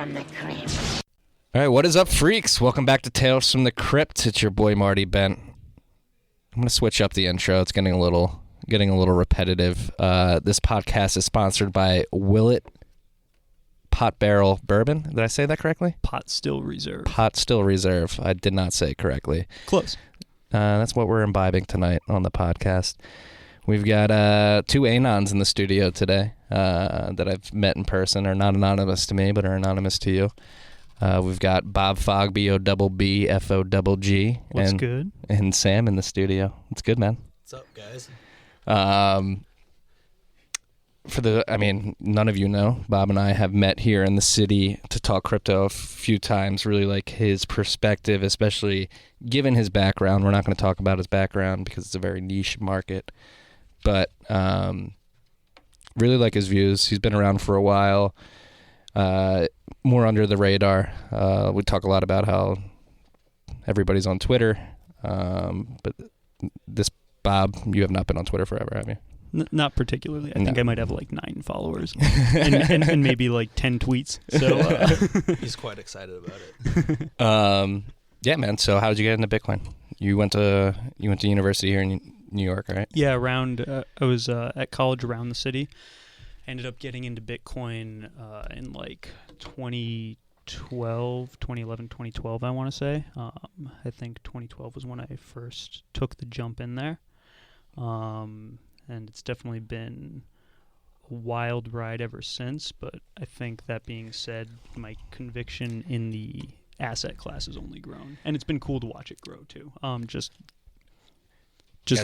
from the Crypt. All right, what is up, freaks? Welcome back to Tales from the Crypt. It's your boy Martys Bent. I'm gonna switch up the intro. It's getting a little repetitive. This podcast is sponsored by Willet Pot Barrel Bourbon. Did I say that correctly? Pot Still Reserve. Pot Still Reserve. I did not say it correctly. Close. That's what we're imbibing tonight on the podcast. We've got two Anons in the studio today that I've met in person. Are not anonymous to me, but are anonymous to you. We've got Bobb Fogg, BOBBFOGG. What's good? And Sam in the studio. It's good, man. What's up, guys? None of you know, Bob and I have met here in the city to talk crypto a few times. Really like his perspective, especially given his background. We're not going to talk about his background because it's a very niche market. But really like his views. He's been around for a while, more under the radar. We talk a lot about how everybody's on Twitter. But this, Bob, you have not been on Twitter forever, have you? Not particularly. I think I might have like 9 followers and maybe like 10 tweets. So he's quite excited about it. Yeah, man. So how did you get into Bitcoin? You went to university here in New York, right? Yeah, around. I was at college around the city. Ended up getting into Bitcoin in like 2011, 2012, I want to say. I think 2012 was when I first took the jump in there. And it's definitely been a wild ride ever since. But I think that being said, my conviction in the asset class has only grown. And it's been cool to watch it grow, too. Just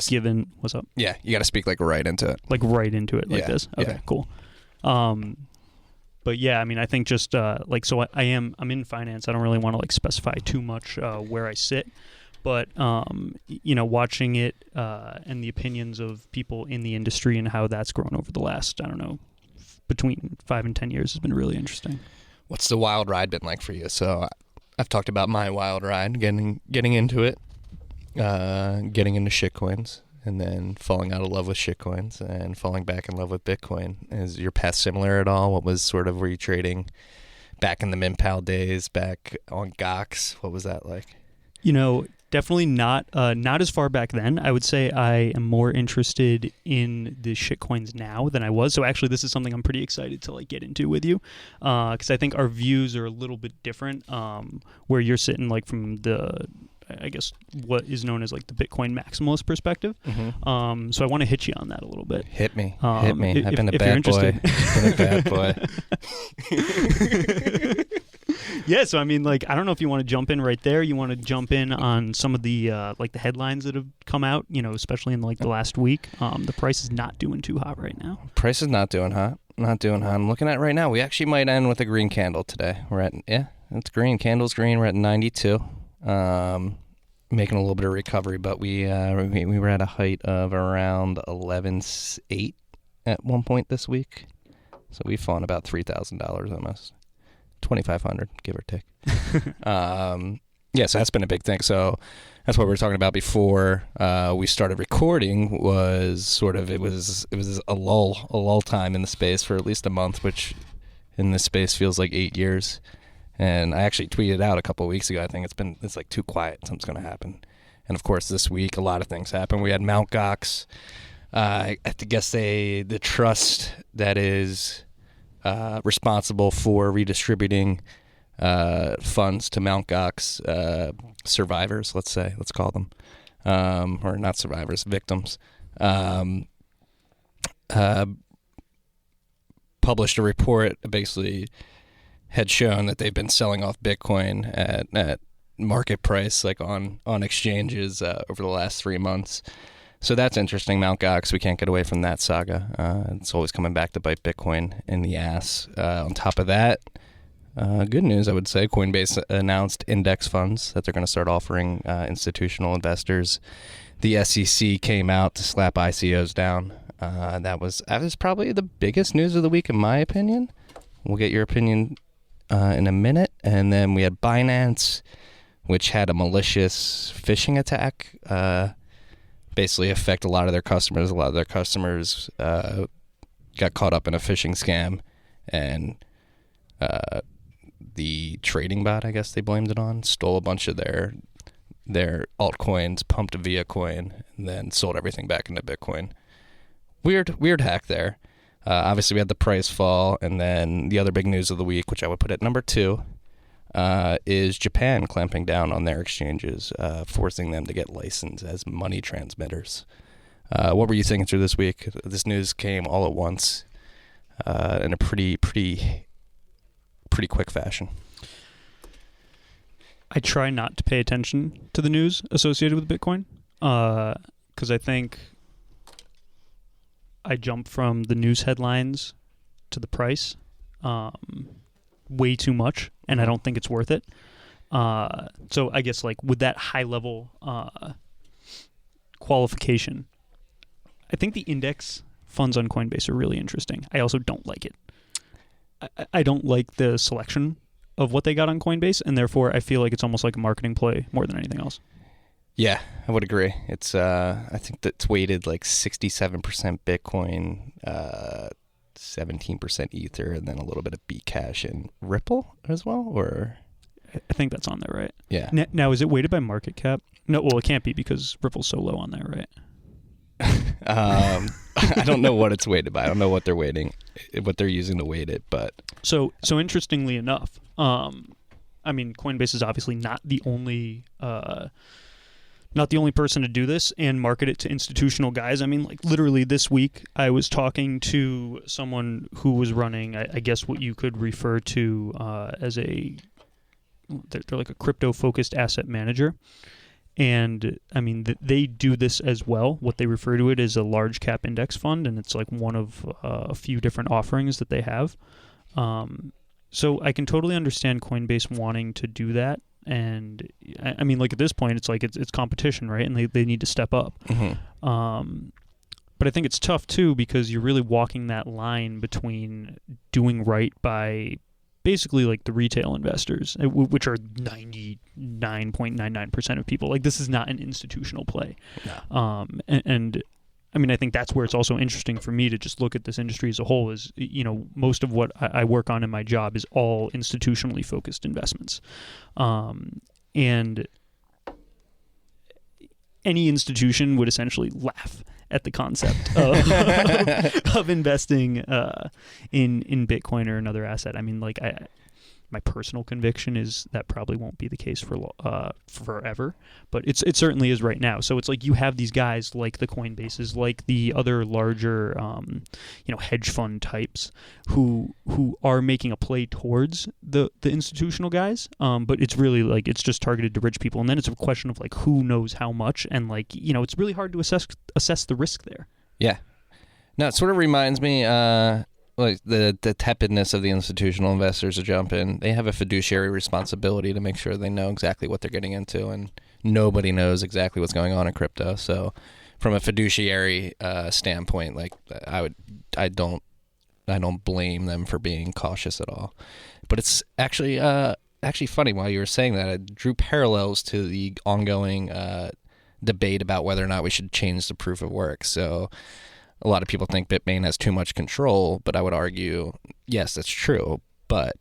given, what's up? Yeah, you got to speak like right into it. Like right into it, like this? Okay, yeah. Cool. But yeah, I mean, I think just I'm in finance. I don't really want to like specify too much where I sit. But, watching it and the opinions of people in the industry and how that's grown over the last, between 5 and 10 years has been really interesting. What's the wild ride been like for you? So I've talked about my wild ride, getting into it, getting into shitcoins, and then falling out of love with shitcoins and falling back in love with Bitcoin. Is your path similar at all? Were you trading back in the MinPal days, back on Gox? What was that like? Definitely not as far back then. I would say I am more interested in the shitcoins now than I was. So actually, this is something I'm pretty excited to like get into with you, because I think our views are a little bit different. Where you're sitting like from the, I guess, what is known as like the Bitcoin maximalist perspective. Mm-hmm. So I want to hit you on that a little bit. Hit me. I've been a bad boy. Yeah, so I mean, like, I don't know if you want to jump in right there. You want to jump in on some of the like the headlines that have come out, especially in like the last week. The price is not doing too hot right now. Price is not doing hot. Not doing hot. I'm looking at it right now. We actually might end with a green candle today. It's green. Candle's green. We're at 92. Making a little bit of recovery, but we were at a height of around 11.8 at one point this week. So we've fallen about $3,000 almost. 2,500, give or take. So that's been a big thing. So that's what we were talking about before we started recording. Was sort of it was a lull time in the space for at least a month, which in this space feels like 8 years. And I actually tweeted out a couple of weeks ago. I think it's like too quiet. Something's going to happen. And of course, this week a lot of things happened. We had Mt. Gox. I guess the trust that is responsible for redistributing funds to Mt. Gox survivors, let's call them, or not survivors, victims, published a report that basically had shown that they've been selling off Bitcoin at market price, like on exchanges over the last 3 months. So that's interesting. Mt. Gox, we can't get away from that saga. It's always coming back to bite Bitcoin in the ass. On top of that, good news, I would say, Coinbase announced index funds that they're going to start offering institutional investors. The SEC came out to slap ICOs down. That was probably the biggest news of the week, in my opinion. We'll get your opinion in a minute. And then we had Binance, which had a malicious phishing attack basically affect a lot of their customers. A lot of their customers got caught up in a phishing scam, and the trading bot, I guess they blamed it on, stole a bunch of their altcoins, pumped a via coin, and then sold everything back into Bitcoin. Weird hack there. Obviously, we had the price fall, and then the other big news of the week, which I would put at number 2, is Japan clamping down on their exchanges, forcing them to get licensed as money transmitters. What were you thinking through this week? This news came all at once in a pretty quick fashion. I try not to pay attention to the news associated with Bitcoin because I think I jump from the news headlines to the price way too much, and I don't think it's worth it. So I guess like with that high level qualification, I think the index funds on Coinbase are really interesting. I also don't like it. I don't like the selection of what they got on Coinbase, and therefore I feel like it's almost like a marketing play more than anything else. Yeah, I would agree. It's I think that's weighted like 67% Bitcoin, 17% Ether, and then a little bit of Bcash and Ripple as well, or I think that's on there, right? Yeah. Now, is it weighted by market cap? No, well, it can't be because Ripple's so low on there, right? I don't know what it's weighted by. I don't know what they're using to weight it, but so interestingly enough, I mean, Coinbase is obviously not the only person to do this and market it to institutional guys. I mean, like literally this week, I was talking to someone who was running, I guess, what you could refer to as they're like a crypto-focused asset manager. And I mean, they do this as well. What they refer to it as a large cap index fund, and it's like one of a few different offerings that they have. So I can totally understand Coinbase wanting to do that. And I mean, like at this point, it's like it's competition, right? And they need to step up. Mm-hmm. But I think it's tough too because you're really walking that line between doing right by basically like the retail investors, which are 99.99% of people. Like this is not an institutional play. No. And I mean, I think that's where it's also interesting for me to just look at this industry as a whole is, you know, most of what I work on in my job is all institutionally focused investments. And any institution would essentially laugh at the concept of investing in Bitcoin or another asset. I mean, like my personal conviction is that probably won't be the case for forever, but it certainly is right now. So it's like you have these guys like the Coinbases, like the other larger hedge fund types who are making a play towards the institutional guys, but it's really like it's just targeted to rich people, and then it's a question of like who knows how much, and like it's really hard to assess the risk there. Yeah. No, it sort of reminds me like the tepidness of the institutional investors to jump in. They have a fiduciary responsibility to make sure they know exactly what they're getting into, and nobody knows exactly what's going on in crypto. So from a fiduciary standpoint, like I don't blame them for being cautious at all. But it's actually funny, while you were saying that, I drew parallels to the ongoing debate about whether or not we should change the proof of work. So a lot of people think Bitmain has too much control, but I would argue, yes, that's true. But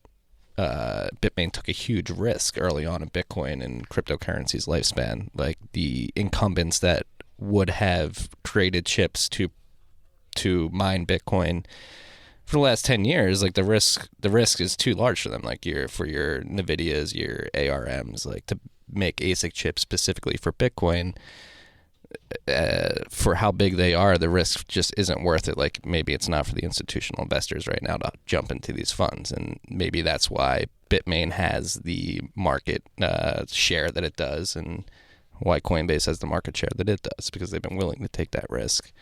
Bitmain took a huge risk early on in Bitcoin and cryptocurrency's lifespan. Like the incumbents that would have created chips to mine Bitcoin for the last 10 years, like the risk is too large for them. Like for your NVIDIAs, your ARMs, like to make ASIC chips specifically for Bitcoin. For how big they are, the risk just isn't worth it. Like maybe it's not for the institutional investors right now to jump into these funds, and maybe that's why Bitmain has the market share that it does, and why Coinbase has the market share that it does, because they've been willing to take that risk.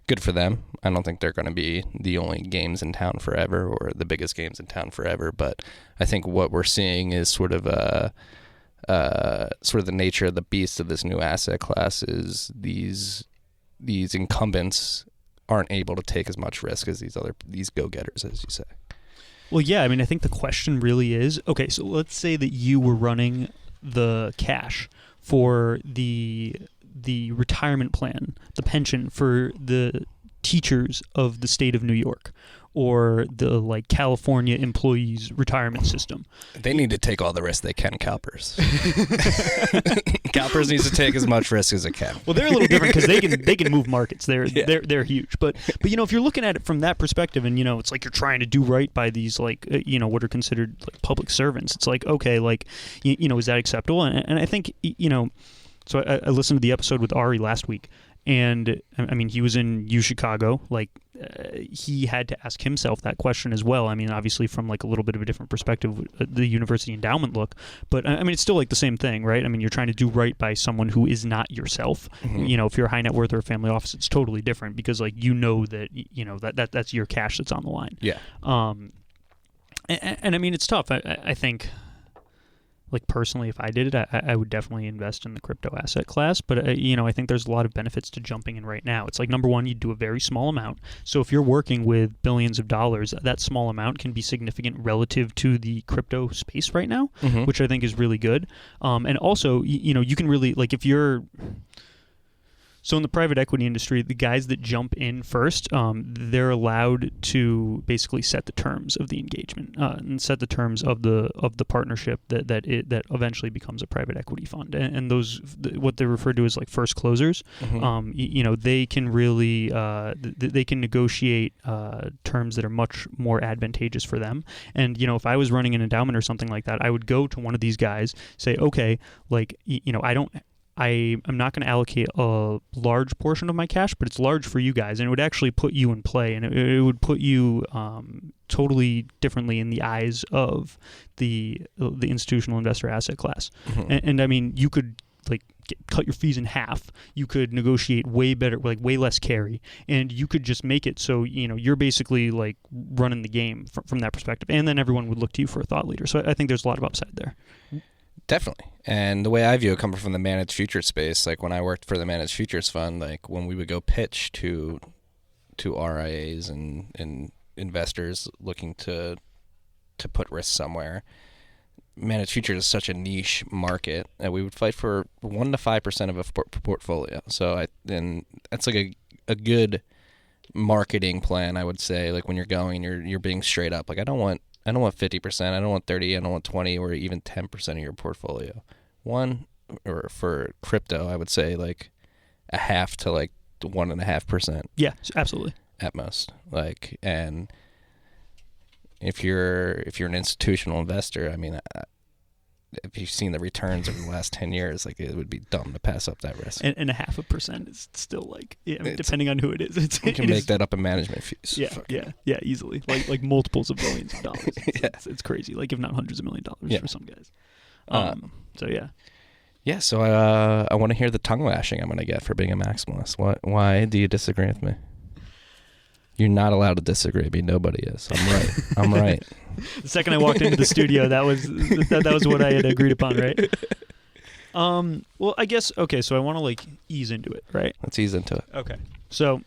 Good for them. I don't think they're going to be the only games in town forever or the biggest games in town forever, but I think what we're seeing is sort of the nature of the beast of this new asset class is these incumbents aren't able to take as much risk as these go-getters, as you say. Well, yeah, I mean, I think the question really is, okay, so let's say that you were running the cash for the retirement plan, the pension for the teachers of the state of New York or the like California employees retirement system. They need to take all the risk they can, CalPERS. CalPERS needs to take as much risk as it can. Well, they're a little different because they can move markets. They're huge. But if you're looking at it from that perspective, and it's like you're trying to do right by these like what are considered like public servants. It's like, okay, like is that acceptable? And I think so I listened to the episode with Ari last week. And I mean, he was in Chicago. Like, he had to ask himself that question as well. I mean, obviously from like a little bit of a different perspective, the university endowment look. But I mean, it's still like the same thing, right? I mean, you're trying to do right by someone who is not yourself. Mm-hmm. If you're a high net worth or a family office, it's totally different because like that that's your cash that's on the line. Yeah. And I mean, it's tough. I think. Like personally, if I did it, I would definitely invest in the crypto asset class. But I think there's a lot of benefits to jumping in right now. It's like, number one, you do a very small amount. So if you're working with billions of dollars, that small amount can be significant relative to the crypto space right now, mm-hmm. which I think is really good. And also, you can really like if you're. So in the private equity industry, the guys that jump in first, they're allowed to basically set the terms of the engagement and set the terms of the partnership that eventually becomes a private equity fund. And those what they refer to as like first closers. Mm-hmm. They can really they can negotiate terms that are much more advantageous for them. And if I was running an endowment or something like that, I would go to one of these guys, say, okay, like I'm not going to allocate a large portion of my cash, but it's large for you guys, and it would actually put you in play, and it would put you totally differently in the eyes of the institutional investor asset class. Mm-hmm. And I mean, you could like cut your fees in half. You could negotiate way better, like way less carry, and you could just make it so you're basically like running the game from that perspective, and then everyone would look to you for a thought leader. So I think there's a lot of upside there. Definitely. And the way I view it, coming from the managed futures space, like when I worked for the managed futures fund, like when we would go pitch to RIAs and investors looking to put risk somewhere, managed futures is such a niche market that we would fight for 1 to 5% of a portfolio. So that's like a good marketing plan, I would say. Like when you're going, you're being straight up. Like I don't want 50%, I don't want 30, I don't want 20, or even 10% of your portfolio. Or for crypto, I would say like a half to like 1.5%. Yeah, absolutely. At most. Like, and if you're an institutional investor, I mean, if you've seen the returns over the last 10 years, like it would be dumb to pass up that risk. And 0.5% is still like, depending on who it is. You can make that up in management fees. Yeah, easily. Like multiples of billions of dollars. It's crazy. Like if not hundreds of $1 million for some guys. So yeah. Yeah, so I want to hear the tongue lashing I'm going to get for being a maximalist. Why do you disagree with me? You're not allowed to disagree with me. Nobody is. I'm right. The second I walked into the studio, that was what I had agreed upon, right? Well, I guess, okay, so I want to like ease into it, right? Let's ease into it. Okay. So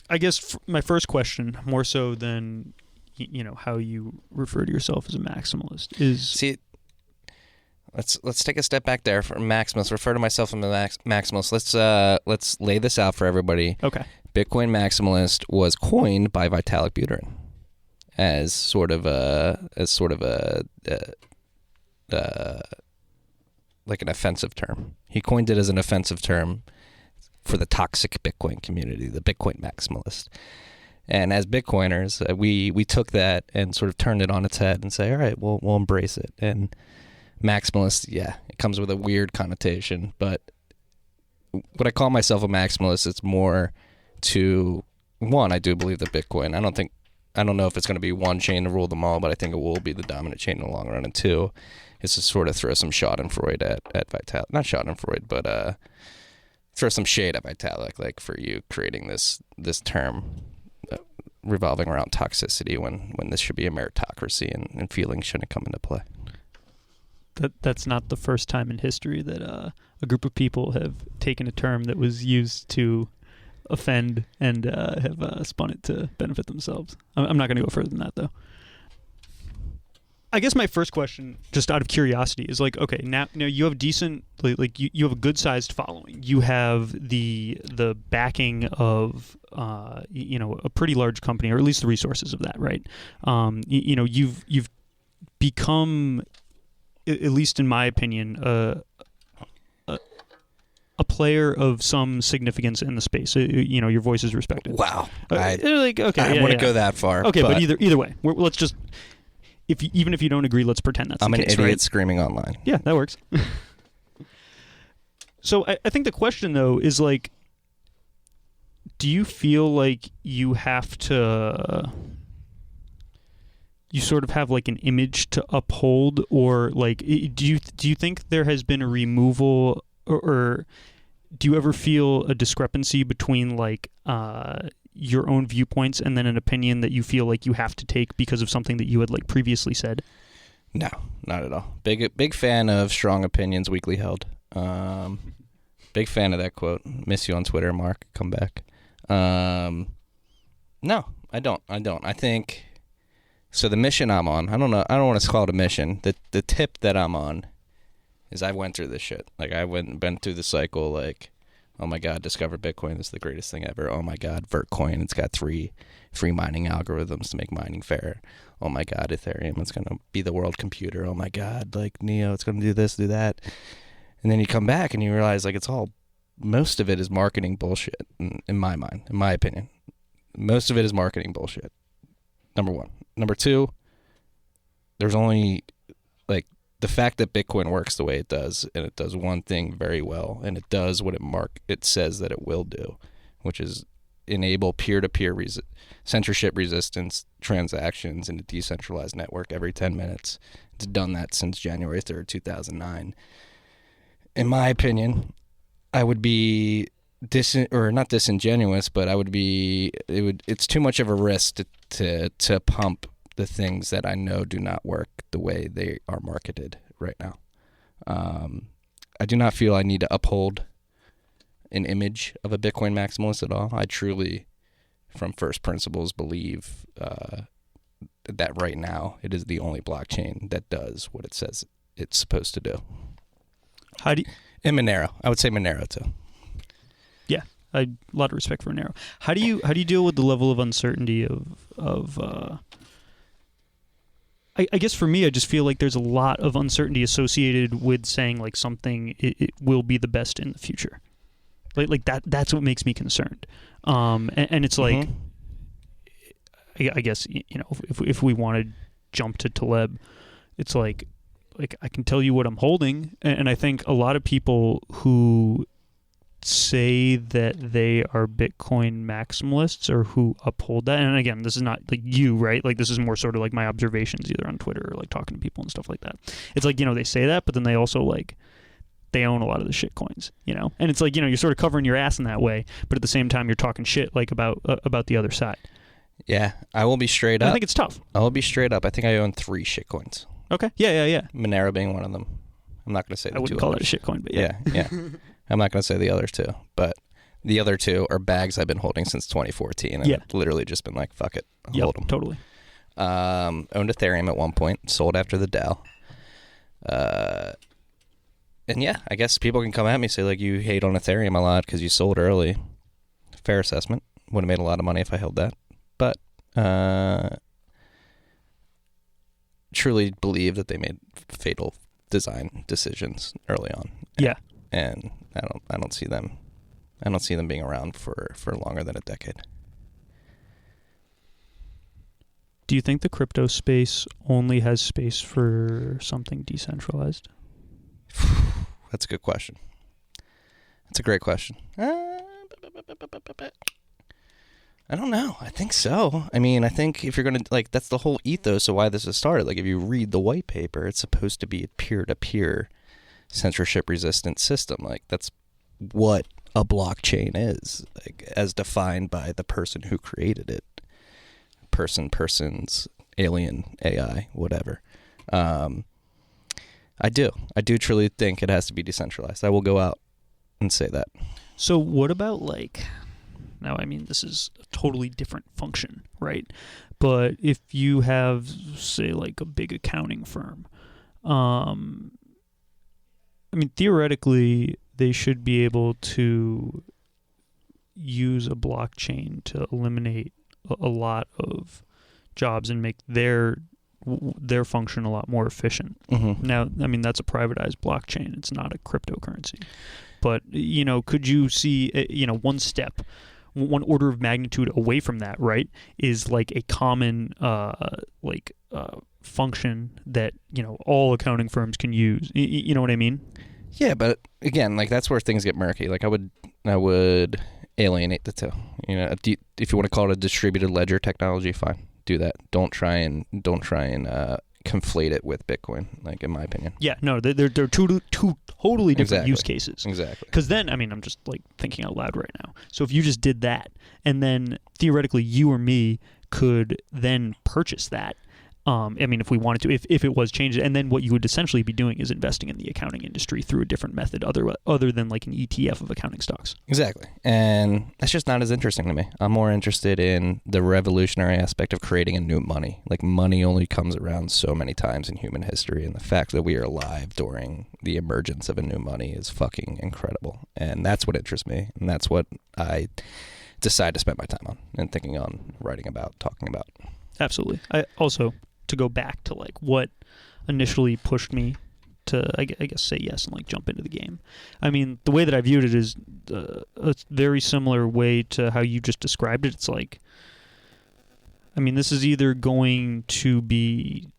I guess my first question, more so than how you refer to yourself as a maximalist, is... See, let's take a step back there for maximalist. Refer to myself as a maximalist. Let's lay this out for everybody. Okay. Bitcoin maximalist was coined by Vitalik Buterin as sort of a like an offensive term. He coined it as an offensive term for the toxic Bitcoin community, the Bitcoin maximalist. And as Bitcoiners, we took that and sort of turned it on its head and say, all right, we'll embrace it. And maximalist, yeah, it comes with a weird connotation, but when I call myself a maximalist, it's more to, one, I do believe that Bitcoin, I don't know if it's going to be one chain to rule them all, but I think it will be the dominant chain in the long run. And two, is to sort of throw some Schadenfreude at Vitalik, not Schadenfreude, but throw some shade at Vitalik, like for you creating this term revolving around toxicity when this should be a meritocracy and feelings shouldn't come into play. That's not the first time in history that a group of people have taken a term that was used to offend and have spun it to benefit themselves. I'm not going to go further than that, though. I guess my first question, just out of curiosity, is like, okay, now you have decent, like you have a good-sized following. You have the backing of a pretty large company, or at least the resources of that, right? You've become, at least in my opinion, a player of some significance in the space. Your voice is respected. Wow. I wouldn't go that far. Okay, but either way, let's just, even if you don't agree, let's pretend that's I'm the an case, idiot right? screaming online. Yeah, that works. So I think the question, though, is like, do you feel like you have to, you sort of have like an image to uphold, or like, do you think there has been a removal, or do you ever feel a discrepancy between like your own viewpoints and then an opinion that you feel like you have to take because of something that you had like previously said? No, not at all. Big fan of strong opinions weakly held. Big fan of that quote. Miss you on Twitter, Mark. Come back. No, I don't. I think, so the mission I'm on, I don't know. I don't want to call it a mission. The tip that I'm on is I went through this shit. Like, I been through the cycle, like, oh my God, discover Bitcoin. This is the greatest thing ever. Oh my God, Vertcoin. It's got 3 free mining algorithms to make mining fair. Oh my God, Ethereum. It's going to be the world computer. Oh my God, like Neo, it's going to do this, do that. And then you come back and you realize, like, most of it is marketing bullshit, in my mind, in my opinion. Most of it is marketing bullshit. Number one. Number two, there's only, like, the fact that Bitcoin works the way it does, and it does one thing very well, and it does what it says that it will do, which is enable peer-to-peer censorship resistance transactions in a decentralized network every 10 minutes. It's done that since January 3rd, 2009. In my opinion, I would be not disingenuous, but it's too much of a risk to pump the things that I know do not work the way they are marketed right now. I do not feel I need to uphold an image of a Bitcoin maximalist at all. I truly, from first principles, believe that right now it is the only blockchain that does what it says it's supposed to do. And Manera. I would say Manera too. Yeah, a lot of respect for Manera. How do you deal with the level of uncertainty of I guess for me, I just feel like there's a lot of uncertainty associated with saying like something it will be the best in the future. Like that's what makes me concerned. And it's like, I guess, if we want to jump to Taleb, it's like I can tell you what I'm holding, and I think a lot of people who say that they are Bitcoin maximalists or who uphold that, and again, this is not like you, right? Like, this is more sort of like my observations either on Twitter or like talking to people and stuff like that. It's like, they say that, but then they also like, they own a lot of the shit coins, and it's like, you're sort of covering your ass in that way, but at the same time you're talking shit like about the other side. Yeah, I will be straight up. I think it's tough. I will be straight up. I think I own 3 shit coins. Okay. Yeah. Monero being one of them. I'm not going to say the 2 I wouldn't call others. that a shit coin, but yeah. Yeah. I'm not going to say the others 2, but the other 2 are bags I've been holding since 2014, and I've literally just been like, fuck it, I'll hold them. Totally. Owned Ethereum at one point, sold after the DAO. And yeah, I guess people can come at me and say, like, you hate on Ethereum a lot because you sold early. Fair assessment. Would have made a lot of money if I held that. But truly believe that they made fatal design decisions early on. Yeah. And I don't see them being around for longer than a decade. Do you think the crypto space only has space for something decentralized? That's a good question. That's a great question. I don't know. I think so. I mean, I think if you're going to, like, that's the whole ethos of why this has started. Like, if you read the white paper, it's supposed to be a peer-to-peer censorship-resistant system. Like, that's what a blockchain is, like, as defined by the person who created it. Persons, alien, AI, whatever. I do truly think it has to be decentralized. I will go out and say that. So what about, like, now, I mean, this is a totally different function, right? But if you have, say, like a big accounting firm, I mean, theoretically, they should be able to, use a blockchain to eliminate a lot of jobs and make their function a lot more efficient. Now, I mean, that's a privatized blockchain. It's not a cryptocurrency. But, could you see, one step, one order of magnitude away from that, right, is like a common, function that, all accounting firms can use. You know what I mean? Yeah, but again, like that's where things get murky. Like I would alienate the two. If you want to call it a distributed ledger technology, fine, do that. Don't try and conflate it with Bitcoin. Like in my opinion. Yeah, no, they're two totally different use cases. Exactly. Because then, I mean, I'm just like thinking out loud right now. So if you just did that, and then theoretically you or me could then purchase that. If we wanted to, if it was changed, and then what you would essentially be doing is investing in the accounting industry through a different method other than like an ETF of accounting stocks. Exactly. And that's just not as interesting to me. I'm more interested in the revolutionary aspect of creating a new money. Like money only comes around so many times in human history, and the fact that we are alive during the emergence of a new money is fucking incredible. And that's what interests me, and that's what I decide to spend my time on and thinking on, writing about, talking about. Absolutely. I also, to go back to like what initially pushed me to, I guess, say yes and like jump into the game. I mean, the way that I viewed it is a very similar way to how you just described it. It's like, I mean, this is either going to be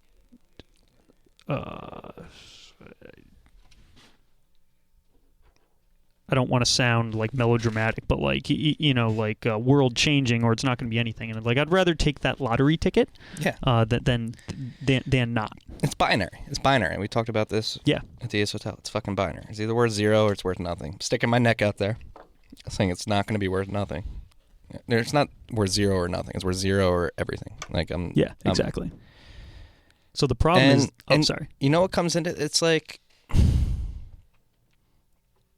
I don't want to sound like melodramatic, but like, world changing, or it's not going to be anything. And like, I'd rather take that lottery ticket than not. It's binary. It's binary. We talked about this at the Ace Hotel. It's fucking binary. It's either worth zero or it's worth nothing. I'm sticking my neck out there saying it's not going to be worth nothing. It's not worth zero or nothing. It's worth zero or everything. Like exactly. So the problem is, sorry. You know what comes into it? It's like,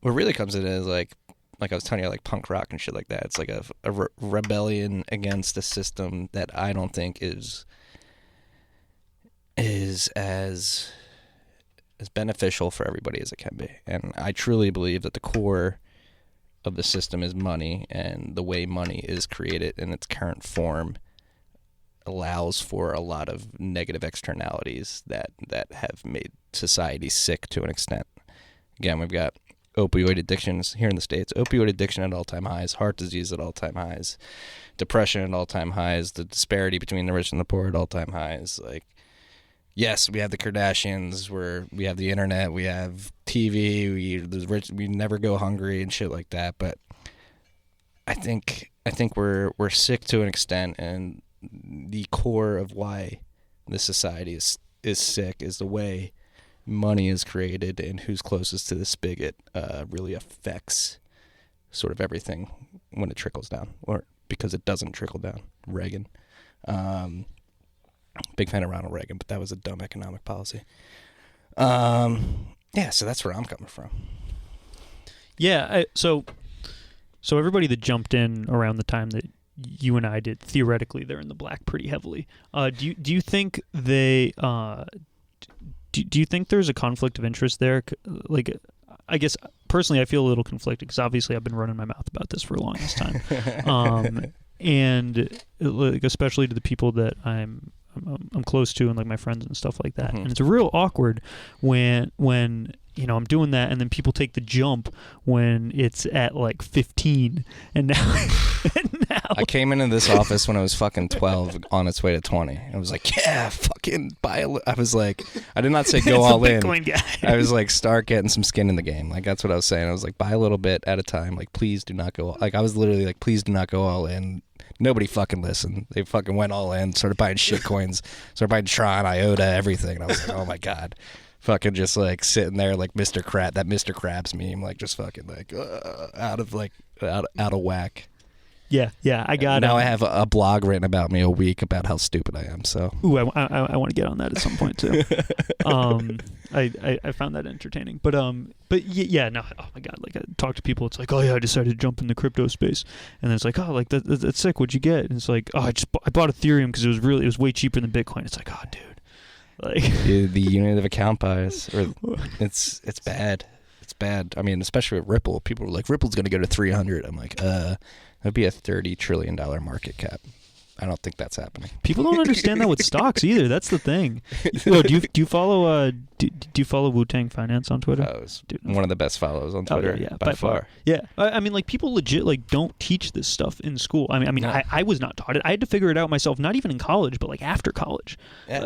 what really comes in is like I was telling you, like punk rock and shit like that. It's like a rebellion against a system that I don't think is as beneficial for everybody as it can be. And I truly believe that the core of the system is money, and the way money is created in its current form allows for a lot of negative externalities that have made society sick to an extent. Again, we've got opioid addictions here in the States, opioid addiction at all-time highs, heart disease at all-time highs, depression at all-time highs, the disparity between the rich and the poor at all-time highs. Like, yes, we have the Kardashians, we have the internet, we have TV, we never go hungry and shit like that. But I think we're sick to an extent, and the core of why this society is sick is the way money is created, and who's closest to the spigot really affects sort of everything when it trickles down, or because it doesn't trickle down. Reagan. Big fan of Ronald Reagan, but that was a dumb economic policy. So that's where I'm coming from. Yeah, so everybody that jumped in around the time that you and I did, theoretically, they're in the black pretty heavily. Do you think they... Do you think there's a conflict of interest there? Like, I guess, personally, I feel a little conflicted because obviously I've been running my mouth about this for a longest time. And like, especially to the people that I'm close to and like my friends and stuff like that. And it's real awkward when I'm doing that, and then people take the jump when it's at like 15, and now I came into this office when I was fucking 12, on its way to 20. I was like, yeah, fucking buy I was like, I did not say go all in. Guy. I was like, start getting some skin in the game. Like, that's what I was saying. I was like, buy a little bit at a time. Like, please do not go. Like, I was literally like, please do not go all in. Nobody fucking listened. They fucking went all in, started buying shit coins, started buying Tron, IOTA, everything. And I was like, oh my God. Fucking just like sitting there like Mr. Krabs meme, like just fucking like out of whack. Yeah, I got it. Now I have a blog written about me a week about how stupid I am. So ooh, I want to get on that at some point too. I found that entertaining, but yeah, no, oh my God, like I talk to people, it's like, oh yeah, I decided to jump in the crypto space, and then it's like, oh, like that's sick. What'd you get? And it's like, oh, I bought Ethereum because it was way cheaper than Bitcoin. It's like, oh, dude. Like the unit of account bias, or it's bad. It's bad. I mean, especially with Ripple, people are like, Ripple's going to go to 300. I'm like, That'd be a $30 trillion market cap. I don't think that's happening. People don't understand that with stocks either. That's the thing. Yo, do you follow do you follow Wu-Tang Finance on Twitter? One of the best follows on Twitter. Yeah, by far. Yeah, I mean, like people legit like don't teach this stuff in school. I mean, I was not taught it. I had to figure it out myself. Not even in college, but like after college,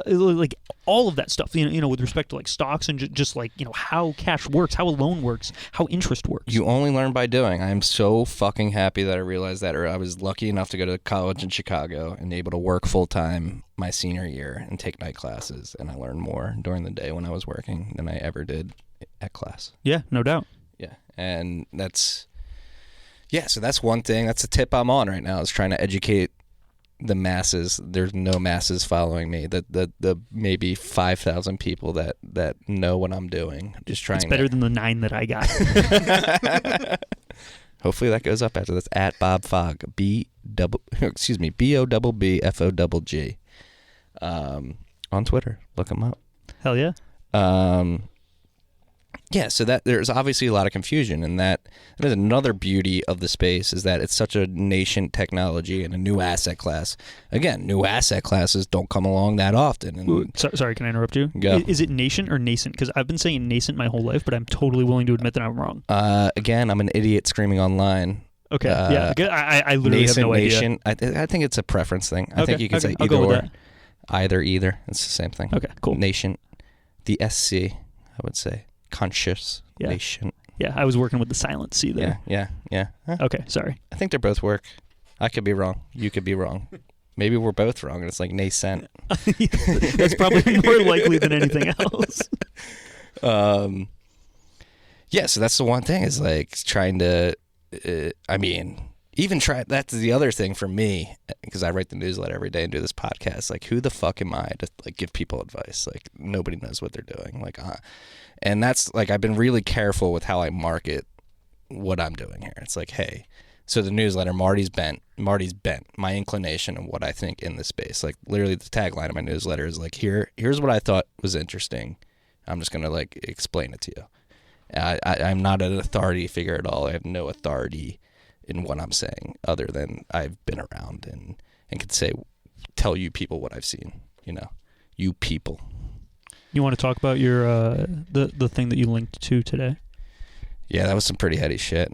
like all of that stuff. You know, with respect to like stocks and just like how cash works, how a loan works, how interest works. You only learn by doing. I am so fucking happy that I realized that, or I was lucky enough to go to college in Chicago and able to work full time my senior year and take night classes, and I learned more during the day when I was working than I ever did at class. Yeah, no doubt. Yeah, and so that's one thing. That's the tip I'm on right now, is trying to educate the masses. There's no masses following me. The maybe 5,000 people that know what I'm doing. I'm just trying. It's better than the 9 that I got. Hopefully that goes up after this. At Bobb Fogg, BOBBFOGG, on Twitter. Look him up. Hell yeah. Yeah, so that there's obviously a lot of confusion, and that is another beauty of the space, is that it's such a nascent technology and a new asset class. Again, new asset classes don't come along that often. And sorry, can I interrupt you? Go. Is it nascent or nascent? Because I've been saying nascent my whole life, but I'm totally willing to admit that I'm wrong. Again, I'm an idiot screaming online. Okay, yeah, I literally nascent, have no idea. nation. I think it's a preference thing. I think you can say I'll either go with or. that. Either. It's the same thing. Okay, cool. Nation. The SC, I would say. Conscious. Yeah. Nation. Yeah, I was working with the silent C there. Yeah. Okay, sorry. I think they both work. I could be wrong. You could be wrong. Maybe we're both wrong, and it's like nascent. That's probably more likely than anything else. Yeah, so that's the one thing, is like trying to, that's the other thing for me, because I write the newsletter every day and do this podcast. Like, who the fuck am I to like give people advice? Like, nobody knows what they're doing. Like, and that's like, I've been really careful with how I market what I'm doing here. It's like, hey, so the newsletter, Martys Bent, my inclination and what I think in this space. Like, literally the tagline of my newsletter is like, here's what I thought was interesting. I'm just gonna like explain it to you. I'm not an authority figure at all. I have no authority in what I'm saying, other than I've been around and can tell you people what I've seen. You people. You want to talk about your the thing that you linked to today? Yeah, that was some pretty heady shit.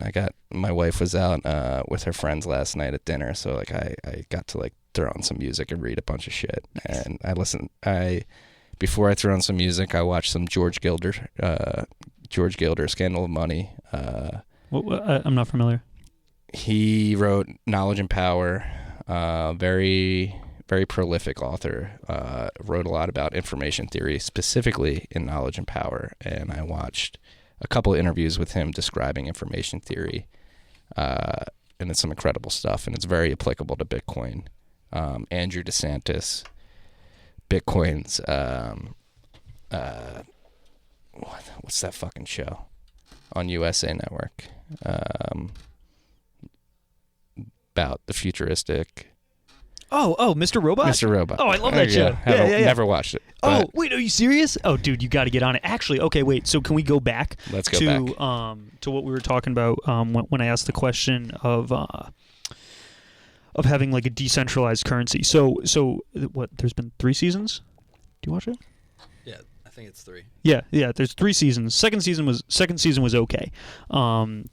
My wife was out with her friends last night at dinner, so like I got to like throw on some music and read a bunch of shit. Nice. And before I threw on some music, I watched some George Gilder, Scandal of Money. I'm not familiar. He wrote Knowledge and Power. Very, very prolific author. Wrote a lot about information theory, specifically in Knowledge and Power. And I watched a couple of interviews with him describing information theory. And it's some incredible stuff, and it's very applicable to Bitcoin. Andrew DeSantis, Bitcoin's, what's that fucking show on USA Network? About the futuristic. Oh, Mr. Robot? Mr. Robot. Oh, I love that show. Yeah. Never watched it. Oh, wait, are you serious? Oh, dude, you got to get on it. Actually, okay, wait. So can we go back? Let's go back to what we were talking about when I asked the question of having like a decentralized currency. So what? There's been 3 seasons. Do you watch it? Yeah, I think it's 3. Yeah. There's 3 seasons. Second season was okay.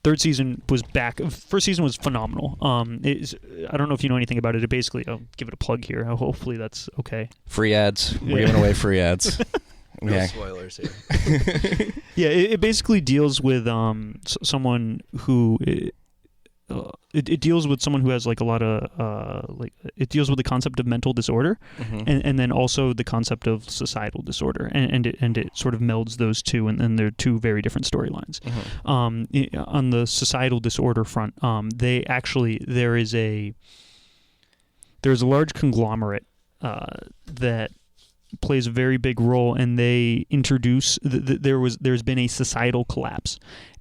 Third season was back. First season was phenomenal. I don't know if you know anything about it. It basically, I'll give it a plug here. Hopefully that's okay. Free ads. We're giving away free ads. No spoilers here. Yeah, it basically deals with someone who. It deals with someone who has like a lot of it deals with the concept of mental disorder, mm-hmm. and then also the concept of societal disorder, and it sort of melds those two, and they're 2 very different storylines. Mm-hmm. On the societal disorder front, there is a large conglomerate that plays a very big role, and they introduce there's been a societal collapse.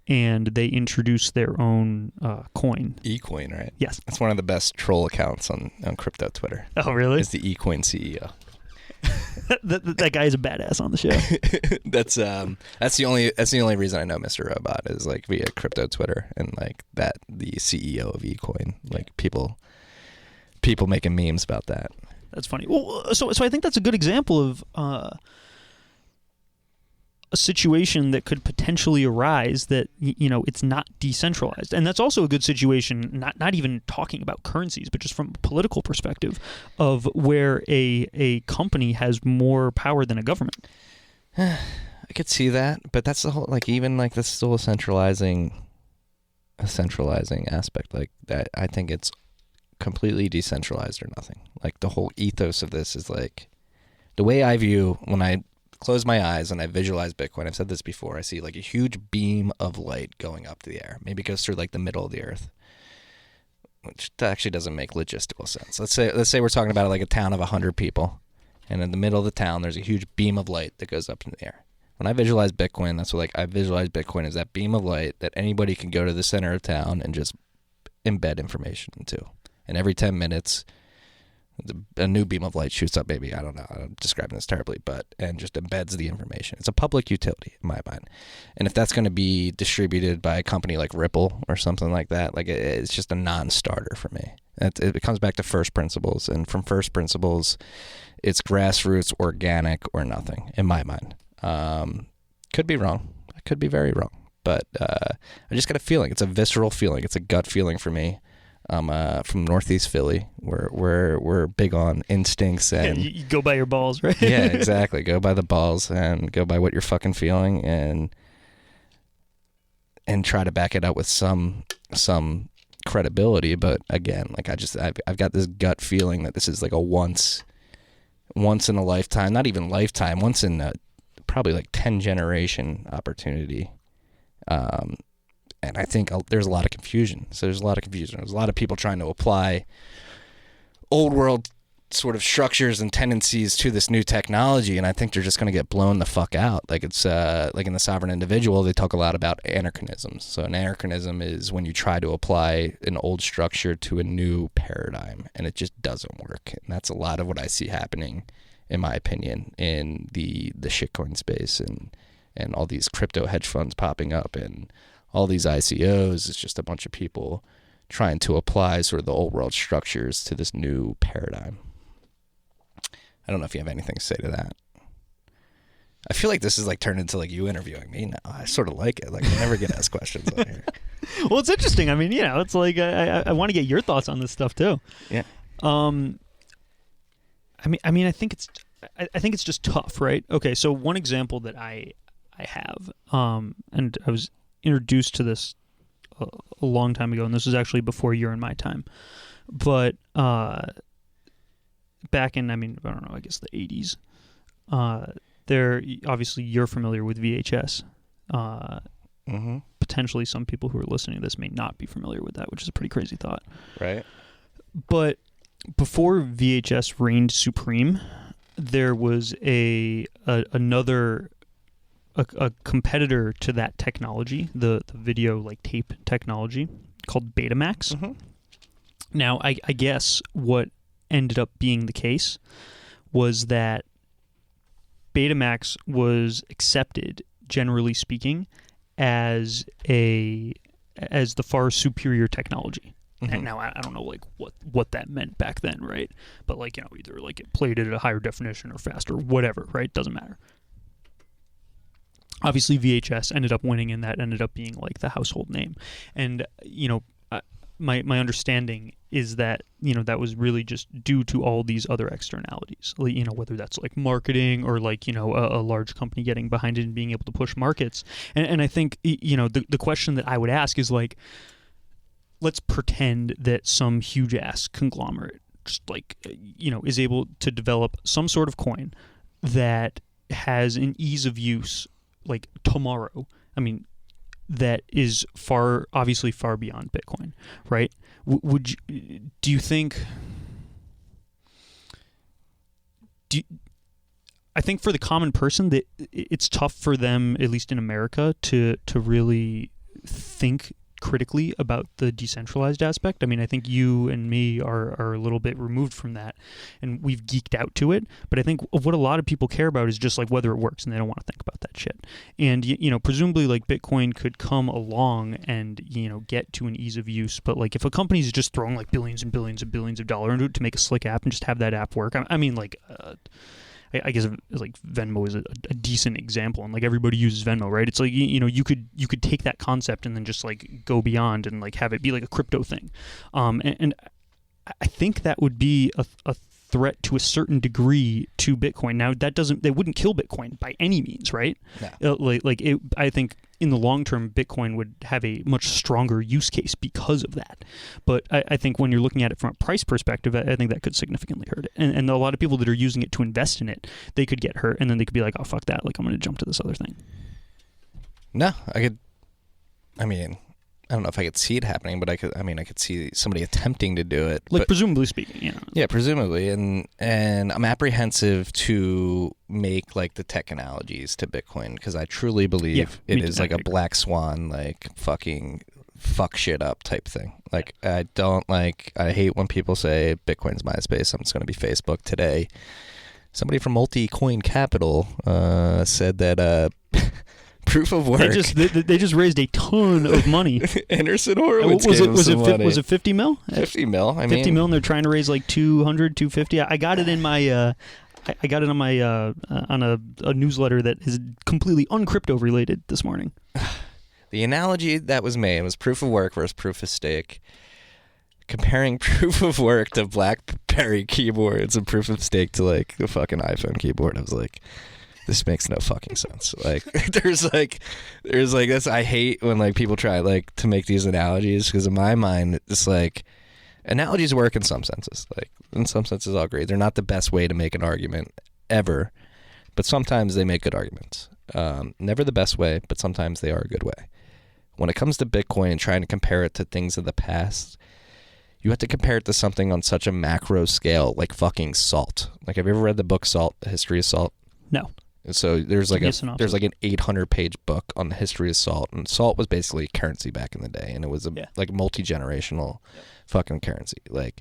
And they introduced their own coin. eCoin, right? Yes. That's one of the best troll accounts on crypto Twitter. Oh, really? It's the eCoin CEO. that guy is a badass on the show. That's the only reason I know Mr. Robot is like via crypto Twitter and like that the CEO of eCoin, like people making memes about that. That's funny. Well, so I think that's a good example of a situation that could potentially arise that it's not decentralized, and that's also a good situation. Not even talking about currencies, but just from a political perspective, of where a company has more power than a government. I could see that, but that's the whole even that's still a centralizing aspect. Like that, I think it's completely decentralized or nothing. Like the whole ethos of this is like the way I view when I close my eyes and I visualize Bitcoin. I've said this before. I see like a huge beam of light going up to the air. Maybe it goes through like the middle of the earth, which actually doesn't make logistical sense. Let's say we're talking about like a town of 100 people, and in the middle of the town there's a huge beam of light that goes up in the air. When I visualize Bitcoin, that's what I visualize Bitcoin as that beam of light that anybody can go to the center of town and just embed information into. And every 10 minutes, a new beam of light shoots up, maybe. I don't know. I'm describing this terribly, and just embeds the information. It's a public utility in my mind. And if that's going to be distributed by a company like Ripple or something like that, like it's just a non-starter for me. It comes back to first principles. And from first principles, it's grassroots, organic, or nothing in my mind. Could be wrong. I could be very wrong. But I just got a feeling. It's a visceral feeling. It's a gut feeling for me. From Northeast Philly. We're big on instincts and you go by your balls, right? Yeah, exactly. Go by the balls and go by what you're fucking feeling and try to back it up with some credibility. But again, like I've got this gut feeling that this is like a once in a lifetime, not even lifetime, once in a probably like 10 generation opportunity. And I think there's a lot of confusion. So there's a lot of confusion. There's a lot of people trying to apply old world sort of structures and tendencies to this new technology, and I think they're just going to get blown the fuck out. Like it's like in the Sovereign Individual, they talk a lot about anachronisms. So an anachronism is when you try to apply an old structure to a new paradigm, and it just doesn't work. And that's a lot of what I see happening, in my opinion, in the shitcoin space and all these crypto hedge funds popping up and all these ICOs. It's just a bunch of people trying to apply sort of the old world structures to this new paradigm. I don't know if you have anything to say to that. I feel like this is like turned into like you interviewing me now. I sort of like it. Like I never get asked questions on here. Well, it's interesting. I mean, it's like I want to get your thoughts on this stuff too. Yeah. I mean, I think it's just tough, right? Okay, so one example that I have, and I was introduced to this a long time ago, and this was actually before your and my time, but back in, I don't know, I guess the 80s, there, obviously you're familiar with VHS. Potentially some people who are listening to this may not be familiar with that, which is a pretty crazy thought. Right. But before VHS reigned supreme, there was another competitor to that technology, the video like tape technology, called Betamax. Now, I guess what ended up being the case was that Betamax was accepted, generally speaking, as the far superior technology. And now I don't know like what that meant back then, right? But like, either like it played it at a higher definition or faster, whatever, right? Doesn't matter. Obviously, VHS ended up winning, and that ended up being like the household name. And my understanding is that that was really just due to all these other externalities. Whether that's like marketing or like a large company getting behind it and being able to push markets. And I think the question that I would ask is like, let's pretend that some huge ass conglomerate just like is able to develop some sort of coin that has an ease of use like tomorrow. I mean, that is obviously far beyond Bitcoin, right? Do you think? I think for the common person that it's tough for them, at least in America, to really think critically about the decentralized aspect. I mean, I think you and me are a little bit removed from that, and we've geeked out to it. But I think what a lot of people care about is just like whether it works, and they don't want to think about that shit. And presumably like Bitcoin could come along and get to an ease of use. But like if a company's just throwing like billions and billions and billions of dollars into it to make a slick app and just have that app work, I mean like. I guess like Venmo is a decent example, and like everybody uses Venmo, right? It's like you could take that concept and then just like go beyond and like have it be like a crypto thing, and I think that would be a threat to a certain degree to Bitcoin. Now they wouldn't kill Bitcoin by any means, right? No. I think in the long term, Bitcoin would have a much stronger use case because of that. But I think when you're looking at it from a price perspective, I think that could significantly hurt it. And a lot of people that are using it to invest in it, they could get hurt, and then they could be like, oh, fuck that. Like, I'm going to jump to this other thing. No, I don't know if I could see it happening, but I could see somebody attempting to do it. Like, presumably speaking, Yeah, presumably. And I'm apprehensive to make, like, the tech analogies to Bitcoin, because I truly believe it is like a black swan, like, fucking fuck shit up type thing. Like, I hate when people say Bitcoin's MySpace, I'm just going to be Facebook today. Somebody from Multi-Coin Capital said that... proof of work. They just raised a ton of money. Anderson Horowitz money. Was it 50 mil? 50 mil. 50 mil, and they're trying to raise like 200, 250. I got it in my. I got it on my on a newsletter that is completely uncrypto related this morning. The analogy that was made was proof of work versus proof of stake. Comparing proof of work to BlackBerry keyboards and proof of stake to like the fucking iPhone keyboard. I was like, this makes no fucking sense. Like, there's like this. I hate when like people try like to make these analogies, because in my mind, it's like analogies work in some senses. Like, in some senses, all great. They're not the best way to make an argument ever, but sometimes they make good arguments. Never the best way, but sometimes they are a good way. When it comes to Bitcoin and trying to compare it to things of the past, you have to compare it to something on such a macro scale, like fucking salt. Like, have you ever read the book Salt, The History of Salt? No. So there's like an 800-page book on the history of salt, and salt was basically currency back in the day, and it was like multi-generational fucking currency. Like,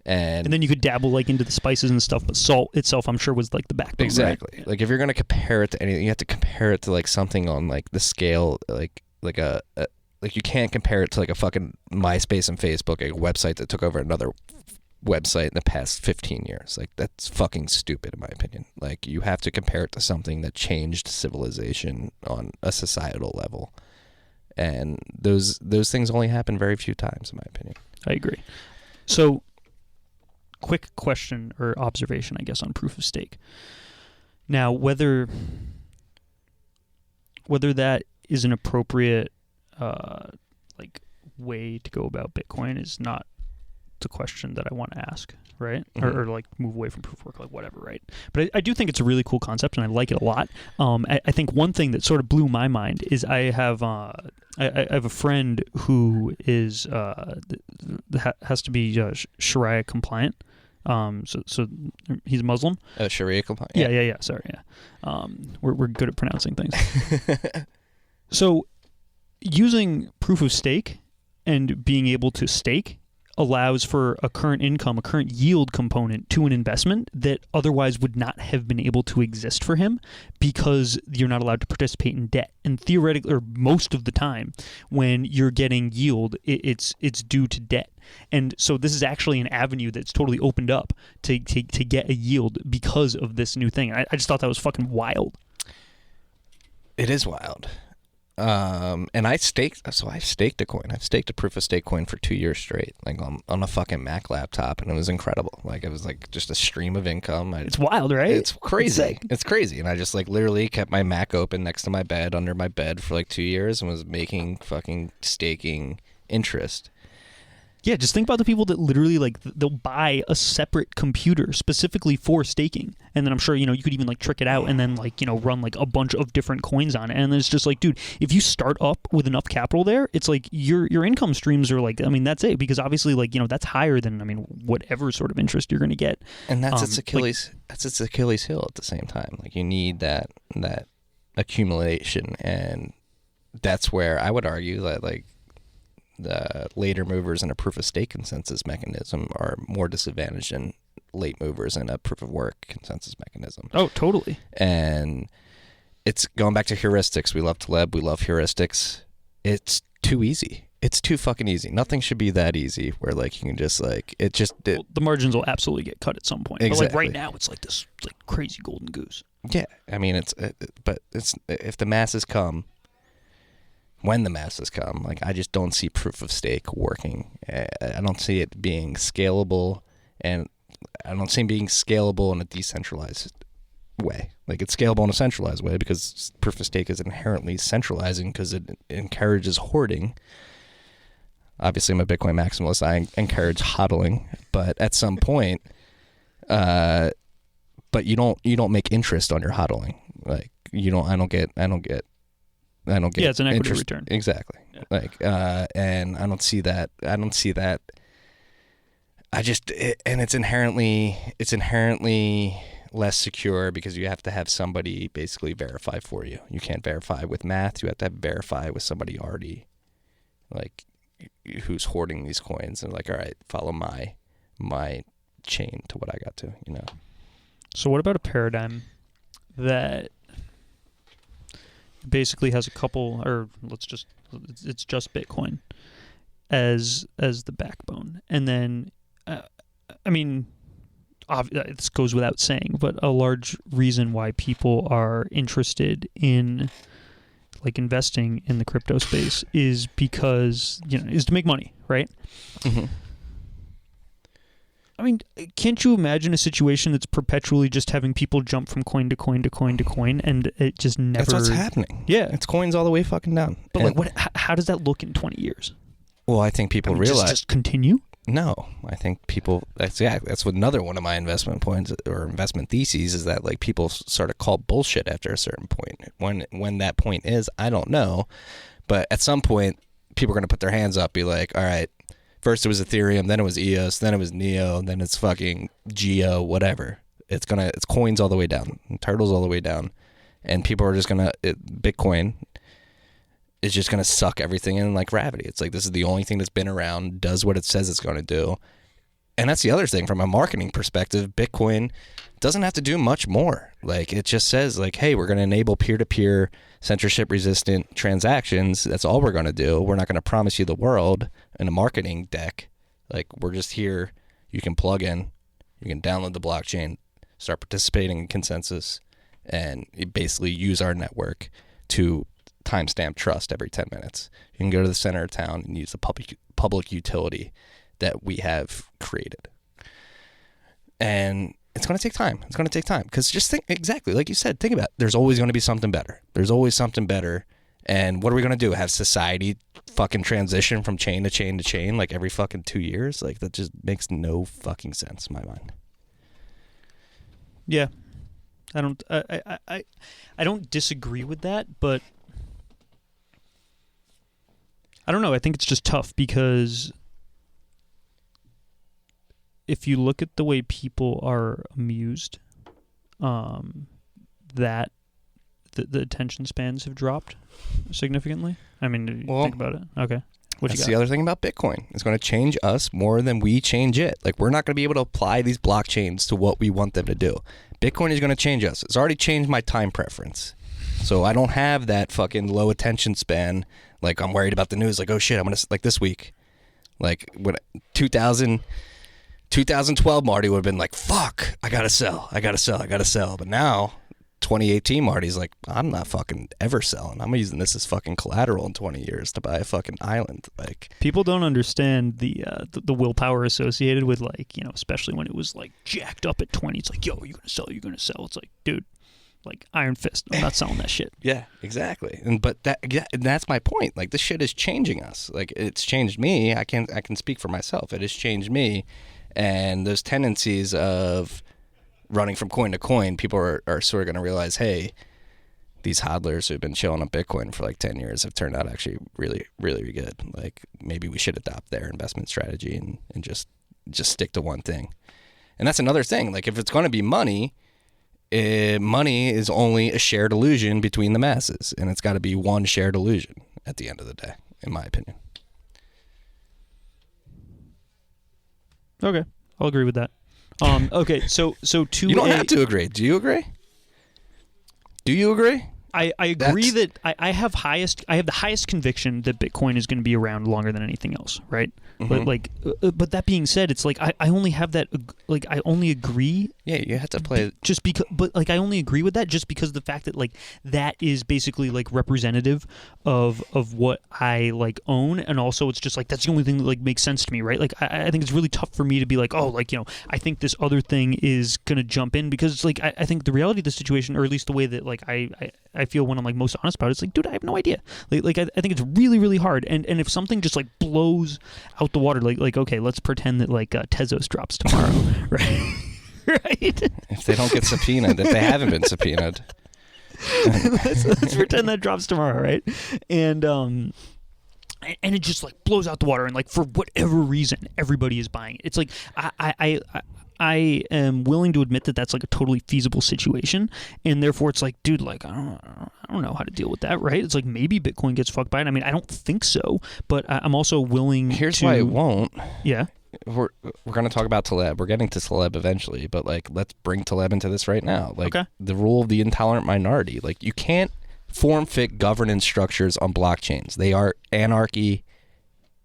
and then you could dabble like into the spices and stuff, but salt itself, I'm sure, was like the backbone. Exactly. Right? Like, if you're gonna compare it to anything, you have to compare it to like something on like the scale, like you can't compare it to like a fucking MySpace and Facebook, a website that took over another website in the past 15 years. Like, that's fucking stupid in my opinion. Like, you have to compare it to something that changed civilization on a societal level, and those things only happen very few times in my opinion. I agree. So, quick question or observation, I guess, on proof of stake. Now, whether that is an appropriate like way to go about Bitcoin is not the question that I want to ask, right? Mm-hmm. Or like move away from proof of work, like whatever, right? But I do think it's a really cool concept, and I like it a lot. I think one thing that sort of blew my mind is I have a friend who is has to be Sharia compliant. So he's Muslim. Sharia compliant. Yeah. Sorry, yeah. We're good at pronouncing things. So using proof of stake and being able to stake allows for a current income, a current yield component to an investment that otherwise would not have been able to exist for him, because you're not allowed to participate in debt. And theoretically, or most of the time, when you're getting yield, it's due to debt. And so this is actually an avenue that's totally opened up to get a yield because of this new thing. I just thought that was fucking wild. It is wild. And I've staked a coin. I've staked a proof of stake coin for 2 years straight, like on a fucking Mac laptop, and it was incredible. Like, it was like just a stream of income. It's wild, right? It's crazy. It's crazy. And I just like literally kept my Mac open next to my bed, under my bed for like 2 years, and was making fucking staking interest. Yeah, just think about the people that literally, like, they'll buy a separate computer specifically for staking. And then I'm sure, you could even, like, trick it out and then, like, run, like, a bunch of different coins on it. And it's just like, dude, if you start up with enough capital there, it's like your income streams are, like, that's it. Because obviously, like, that's higher than, whatever sort of interest you're going to get. And that's its Achilles heel at the same time. Like, you need that accumulation. And that's where I would argue that, like, the later movers in a proof of stake consensus mechanism are more disadvantaged than late movers in a proof of work consensus mechanism. Oh, totally. And it's going back to heuristics. We love Taleb. We love heuristics. It's too easy. It's too fucking easy. Nothing should be that easy where like you can just like well, the margins will absolutely get cut at some point. Exactly. But like right now, it's like this like crazy golden goose. Yeah, I mean but it's if the masses come, when the masses come, like I just don't see proof of stake working. I don't see it being scalable, and I don't see it being scalable in a decentralized way. Like it's scalable in a centralized way because proof of stake is inherently centralizing because it encourages hoarding. Obviously, I'm a Bitcoin maximalist. I encourage hodling, but at some point, but you don't make interest on your hodling. Like I don't get. Yeah, it's an equity interest. return. Exactly. Yeah. Like, and I don't see that. And it's inherently less secure because you have to have somebody basically verify for you. You can't verify with math. You have to verify with somebody already, like, who's hoarding these coins and like, all right, follow my chain to what I got to, you know. So what about a paradigm that basically has a couple, or it's just Bitcoin as the backbone, and then I mean, this goes without saying, but a large reason why people are interested in like investing in the crypto space is because, is to make money, right? Mm-hmm. I mean, can't you imagine a situation that's perpetually just having people jump from coin to coin to coin to coin, and it just never... That's what's happening. Yeah. It's coins all the way fucking down. But like, how does that look in 20 years? Well, I think people realize... Just continue? No. I think people... That's what another one of my investment points or investment theses is that like people sort of call bullshit after a certain point. When that point is, I don't know. But at some point, people are going to put their hands up, be like, all right, first it was Ethereum, then it was EOS, then it was Neo, then it's fucking Geo, whatever. It's coins all the way down, turtles all the way down, and people are just Bitcoin is just gonna suck everything in like gravity. It's like this is the only thing that's been around, does what it says it's gonna do, and that's the other thing from a marketing perspective. Bitcoin doesn't have to do much more. Like it just says like, hey, we're gonna enable peer-to-peer censorship-resistant transactions. That's all we're gonna do. We're not gonna promise you the world in a marketing deck. Like we're just here. You can plug in, you can download the blockchain, start participating in consensus, and basically use our network to timestamp trust every 10 minutes. You can go to the center of town and use the public utility that we have created. And it's going to take time. It's going to take time because just think exactly like you said. Think about it. There's always going to be something better. There's always something better. And what are we going to do? Have society fucking transition from chain to chain to chain like every fucking 2 years? Like that just makes no fucking sense in my mind. Yeah, I don't disagree with that, but I don't know. I think it's just tough because if you look at the way people are amused, that the attention spans have dropped significantly. I mean, think about it. Okay. That's the other thing about Bitcoin. It's going to change us more than we change it. Like, we're not going to be able to apply these blockchains to what we want them to do. Bitcoin is going to change us. It's already changed my time preference. So I don't have that fucking low attention span. Like, I'm worried about the news. Like, oh shit, I'm going to, like this week. Like, when 2012 Marty would have been like, fuck, I got to sell. But now, 2018 Marty's like, I'm not fucking ever selling. I'm using this as fucking collateral in 20 years to buy a fucking island. Like, people don't understand the willpower associated with, like, especially when it was like jacked up at 20. It's like, yo, you're gonna sell. It's like, dude, like iron fist. I'm not selling that shit. Yeah, exactly. But that's my point. Like, this shit is changing us. Like, it's changed me. I can speak for myself. It has changed me, and those tendencies of running from coin to coin, people are sort of going to realize, hey, these hodlers who've been chilling on Bitcoin for like 10 years have turned out actually really, really good. Like, maybe we should adopt their investment strategy and just stick to one thing. And that's another thing. Like, if it's going to be money, money is only a shared illusion between the masses, and it's got to be one shared illusion at the end of the day, in my opinion. Okay, I'll agree with that. Okay, so to You don't have to agree. Do you agree? Do you agree? I agree that I have the highest conviction that Bitcoin is going to be around longer than anything else, right? Mm-hmm. But that being said, it's like I only have that I only agree. Yeah, you have to play just because, but I only agree with that just because of the fact that that is basically representative of what I own, and also it's just that's the only thing that makes sense to me, right? I think it's really tough for me to be I think this other thing is gonna jump in, because I think the reality of the situation, or at least the way that I feel when I'm most honest about it, it's dude, I have no idea. I think it's really, really hard. And if something just blows out the water, okay, let's pretend that Tezos drops tomorrow, right? Right. If they don't get subpoenaed, if they haven't been subpoenaed, let's pretend that drops tomorrow, right? And it just blows out the water, and for whatever reason, everybody is buying it. It's I am willing to admit that that's a totally feasible situation, and therefore it's dude, I don't know how to deal with that, right? It's maybe Bitcoin gets fucked by it. I mean, I don't think so, but I'm also willing. Here's why it won't. Yeah. We're going to talk about Taleb. We're getting to Taleb eventually, but let's bring Taleb into this right now. Okay. The rule of the intolerant minority. You can't form-fit governance structures on blockchains. They are anarchy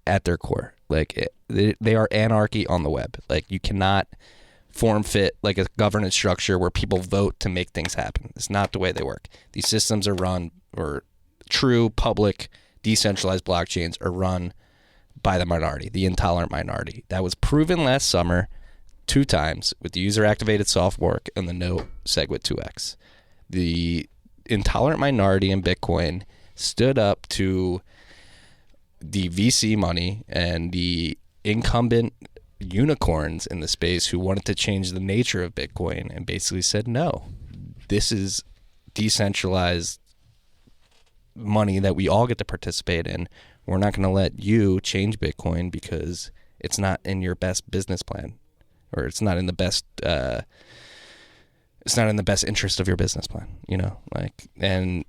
at their core. They are anarchy on the web. You cannot form-fit a governance structure where people vote to make things happen. It's not the way they work. These systems are run, or true public decentralized blockchains are run by the minority, the intolerant minority. That was proven last summer 2 times with the user-activated soft fork and the no SegWit 2x. The intolerant minority in Bitcoin stood up to the VC money and the incumbent unicorns in the space who wanted to change the nature of Bitcoin, and basically said, no, this is decentralized money that we all get to participate in. We're not going to let you change Bitcoin because it's not in your best business plan, or it's not in the best interest of your business plan, and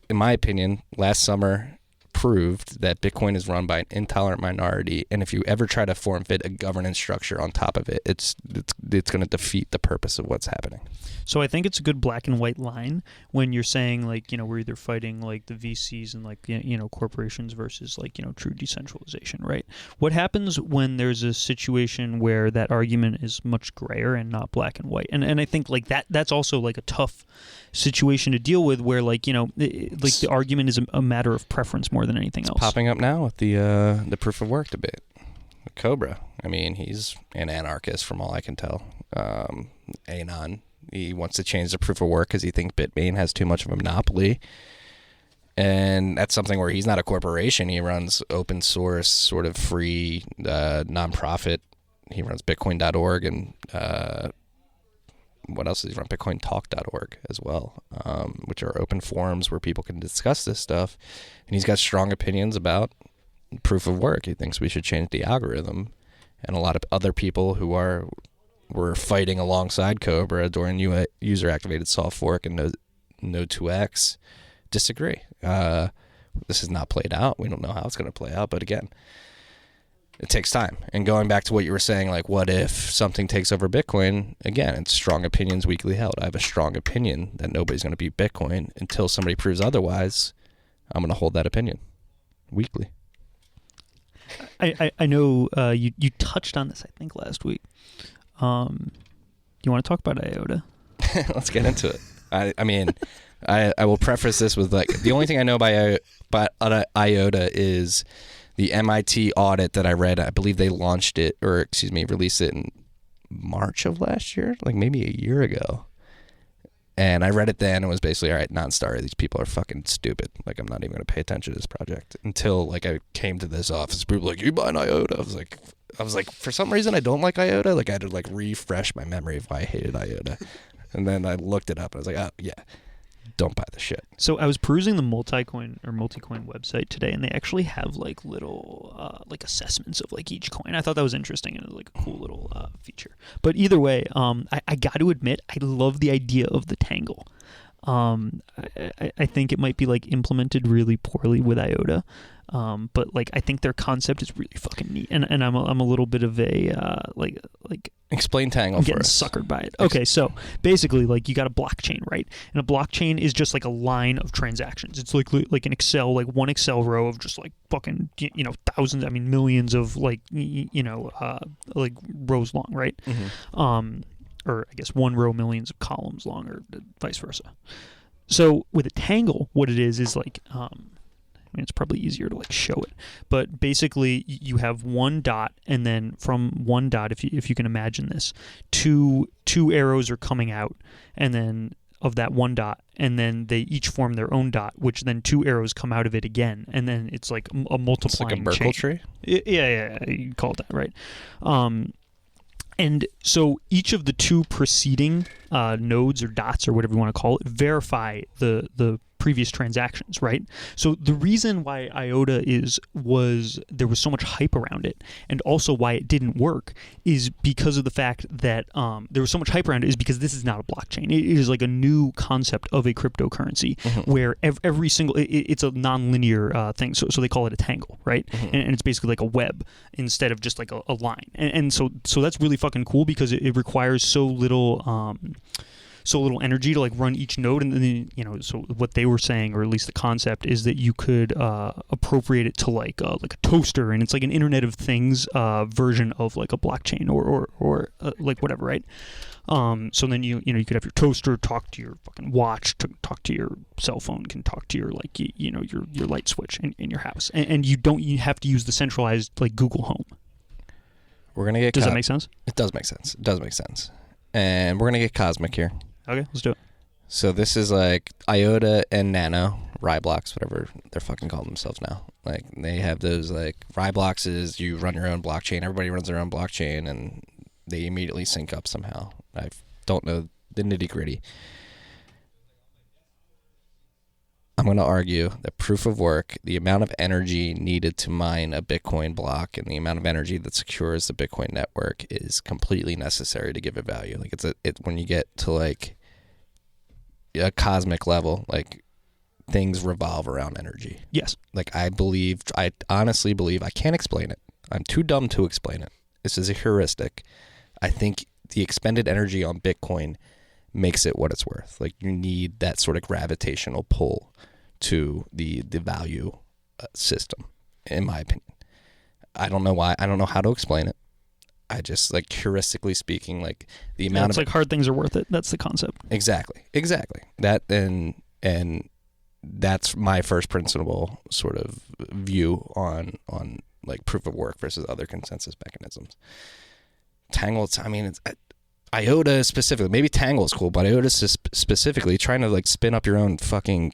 in my opinion, last summer proved that Bitcoin is run by an intolerant minority, and if you ever try to form fit a governance structure on top of it, it's going to defeat the purpose of what's happening. So I think it's a good black and white line when you're saying we're either fighting the VCs and corporations versus true decentralization, right? What happens when there's a situation where that argument is much grayer and not black and white? And I think that's also a tough situation to deal with, where the argument is a matter of preference more than anything else. Popping up now with the proof of work debate. Cobra, I mean, he's an anarchist from all I can tell. Anon. He wants to change the proof of work because he thinks Bitmain has too much of a monopoly. And that's something where he's not a corporation. He runs open source, sort of free nonprofit. He runs Bitcoin.org, and what else does he run? BitcoinTalk.org as well, which are open forums where people can discuss this stuff. And he's got strong opinions about proof of work. He thinks we should change the algorithm. And a lot of other people who were fighting alongside Cobra during user-activated soft fork and no 2x disagree. This is not played out. We don't know how it's going to play out, but again, it takes time. And going back to what you were saying, what if something takes over Bitcoin? Again, it's strong opinions weakly held. I have a strong opinion that nobody's going to beat Bitcoin. Until somebody proves otherwise, I'm going to hold that opinion weakly. I know you touched on this, I think, last week. You want to talk about IOTA? Let's get into it. I mean, I will preface this with the only thing I know about IOTA is the MIT audit that I read. I believe they released it in March of last year, maybe a year ago. And I read it then and was basically, all right, non-starter. These people are fucking stupid. I'm not even going to pay attention to this project until I came to this office. People were like, you buy an IOTA? I was like, for some reason I don't like IOTA. I had to refresh my memory of why I hated IOTA. And then I looked it up and I was like, oh yeah, don't buy the shit. So I was perusing the multicoin website today, and they actually have little assessments of each coin. I thought that was interesting, and it was a cool little feature. But either way, I got to admit, I love the idea of the tangle. I think it might be implemented really poorly with IOTA. But like I think their concept is really fucking neat, and I'm a little bit of a like Explain Tangle I'm for getting us. suckered by it. Okay, so basically, like you got a blockchain, right? And a blockchain is just like a line of transactions. It's like an Excel, like one Excel row of just like fucking thousands, I mean millions of like like rows long, right? Mm-hmm. Or I guess one row millions of columns long, or vice versa. So with a tangle, what it is like I mean, it's probably easier to like show it, but basically you have one dot, and then from one dot, if you can imagine this, two arrows are coming out, and then of that one dot, and then they each form their own dot, which then two arrows come out of it again, and then it's like a multiplying It's like a Merkle tree? Yeah, you can call it that, right? And so each of the two preceding nodes or dots or whatever you want to call it verify the previous transactions, right? So the reason why IOTA was there was so much hype around it, and also why it didn't work, is because of the fact that there was so much hype around it is because this is not a blockchain. It is like a new concept of a cryptocurrency where every single it's a non-linear thing. So they call it a tangle, right? And it's basically like a web instead of just like a line. And so that's really fucking cool because it requires so little energy to like run each node, and then so what they were saying, or at least the concept, is that you could appropriate it to like a toaster, and it's like an Internet of Things version of like a blockchain or like whatever, right? So then you could have your toaster talk to your fucking watch, talk to your cell phone, can talk to your like your light switch in your house, and you have to use the centralized like Google Home. We're gonna get. Does that make sense? It does make sense. It does make sense. And we're gonna get cosmic here. Okay, let's do it. So this is like IOTA and Nano, Ryblocks, whatever they're fucking calling themselves now. Like they have those like Ryblocks is you run your own blockchain. Everybody runs their own blockchain, and they immediately sync up somehow. I don't know the nitty gritty. I'm going to argue that proof of work, the amount of energy needed to mine a Bitcoin block and the amount of energy that secures the Bitcoin network is completely necessary to give it value. Like it's when you get to like a cosmic level, like things revolve around energy. Yes. Like I honestly believe, I can't explain it. I'm too dumb to explain it. This is a heuristic. I think the expended energy on Bitcoin makes it what it's worth. Like you need that sort of gravitational pull to the value system, in my opinion. I don't know why. I don't know how to explain it. I just like heuristically speaking, like the amount it's of like hard things are worth it. That's the concept. Exactly. That and that's my first principle sort of view on like proof of work versus other consensus mechanisms. Tangle, I mean, it's IOTA specifically, maybe Tangle is cool, but IOTA specifically trying to like spin up your own fucking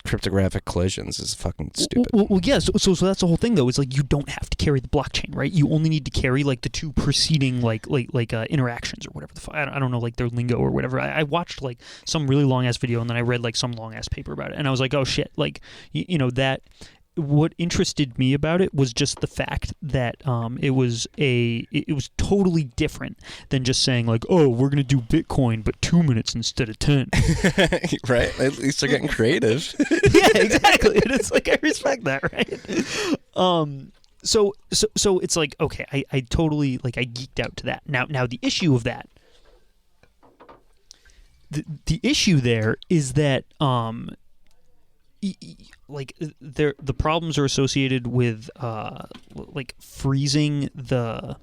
cryptographic collisions is fucking stupid. Well, yeah. So that's the whole thing, though. Is like you don't have to carry the blockchain, right? You only need to carry like the two preceding like interactions or whatever the fuck. I don't know, like their lingo or whatever. I watched like some really long ass video, and then I read like some long ass paper about it, and I was like, oh shit, like that. What interested me about it was just the fact that it was totally different than just saying like, oh, we're gonna do Bitcoin but 2 minutes instead of 10. Right? At least they're getting creative. Yeah, exactly. And it's like I respect that, right? So it's like, okay, I totally like I geeked out to that. Now the issue of that, the issue there is that like the problems are associated with like freezing the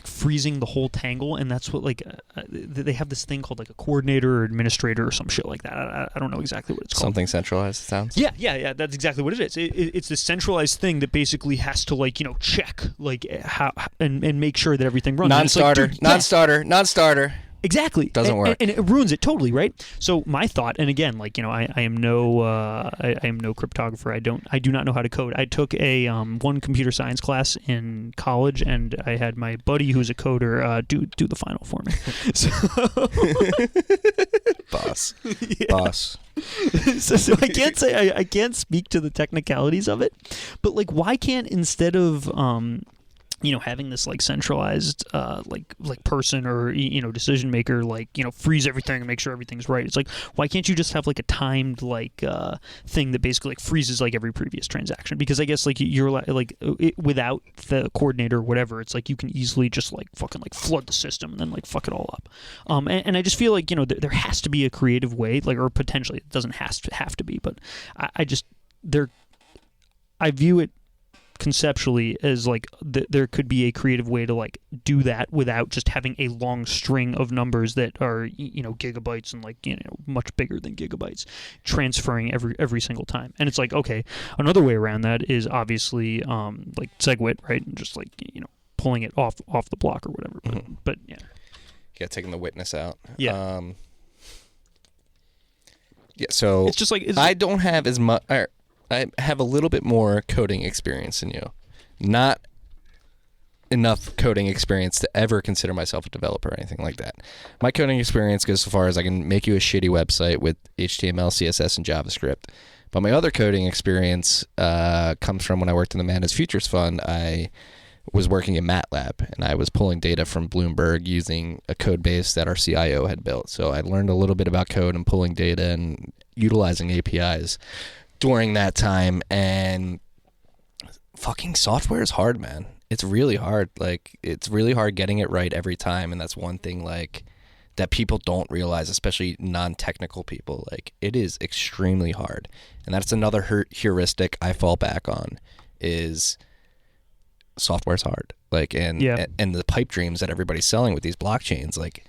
freezing the whole tangle, and that's what like they have this thing called like a coordinator or administrator or some shit like that. I don't know exactly what it's called. Something centralized, it sounds. Yeah. That's exactly what it is. It's this centralized thing that basically has to like check like how and make sure that everything runs. Non-starter. Exactly. Doesn't work. And it ruins it totally, right? So my thought, and again, like, I am no cryptographer. I do not know how to code. I took a one computer science class in college, and I had my buddy who's a coder do the final for me. So Boss. Yeah. Boss. So I can't say I can't speak to the technicalities of it, but like, why can't instead of having this like centralized like person or decision maker freeze everything and make sure everything's right. It's like, why can't you just have like a timed thing that basically like freezes like every previous transaction? Because I guess like you're without the coordinator or whatever, it's like you can easily just like fucking like flood the system and then like fuck it all up. And I just feel like there has to be a creative way, like, or potentially it doesn't have to be, but I view it conceptually as like there could be a creative way to like do that without just having a long string of numbers that are gigabytes and like much bigger than gigabytes transferring every single time. And it's like, okay, another way around that is obviously like SegWit, right? And just like pulling it off the block or whatever. But yeah, taking the witness out. Yeah. So it's just like I don't have as much. I have a little bit more coding experience than you. Not enough coding experience to ever consider myself a developer or anything like that. My coding experience goes so far as I can make you a shitty website with HTML, CSS, and JavaScript. But my other coding experience comes from when I worked in the Managed Futures Fund. I was working in MATLAB, and I was pulling data from Bloomberg using a code base that our CIO had built. So I learned a little bit about code and pulling data and utilizing APIs during that time. And fucking software is hard, man. It's really hard. Like, it's really hard getting it right every time. And that's one thing like that people don't realize, especially non-technical people. Like, it is extremely hard. And that's another heuristic I fall back on, is software's hard. Like, and the pipe dreams that everybody's selling with these blockchains, like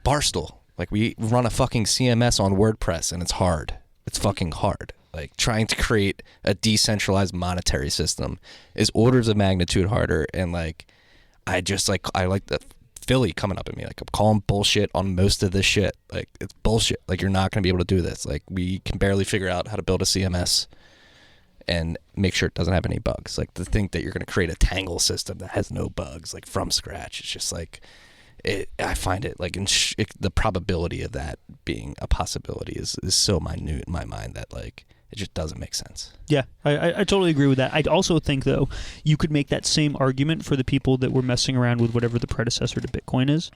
Barstool, like we run a fucking CMS on WordPress and it's hard. It's fucking hard. Like, trying to create a decentralized monetary system is orders of magnitude harder. And like, I like the Philly coming up at me. Like, I'm calling bullshit on most of this shit. Like, it's bullshit. Like, you're not going to be able to do this. Like, we can barely figure out how to build a CMS and make sure it doesn't have any bugs. Like, to think that you're going to create a Tangle system that has no bugs, like, from scratch, it's just like, I find it like the probability of that being a possibility is so minute in my mind that like it just doesn't make sense. Yeah, I totally agree with that. I also think though you could make that same argument for the people that were messing around with whatever the predecessor to Bitcoin is.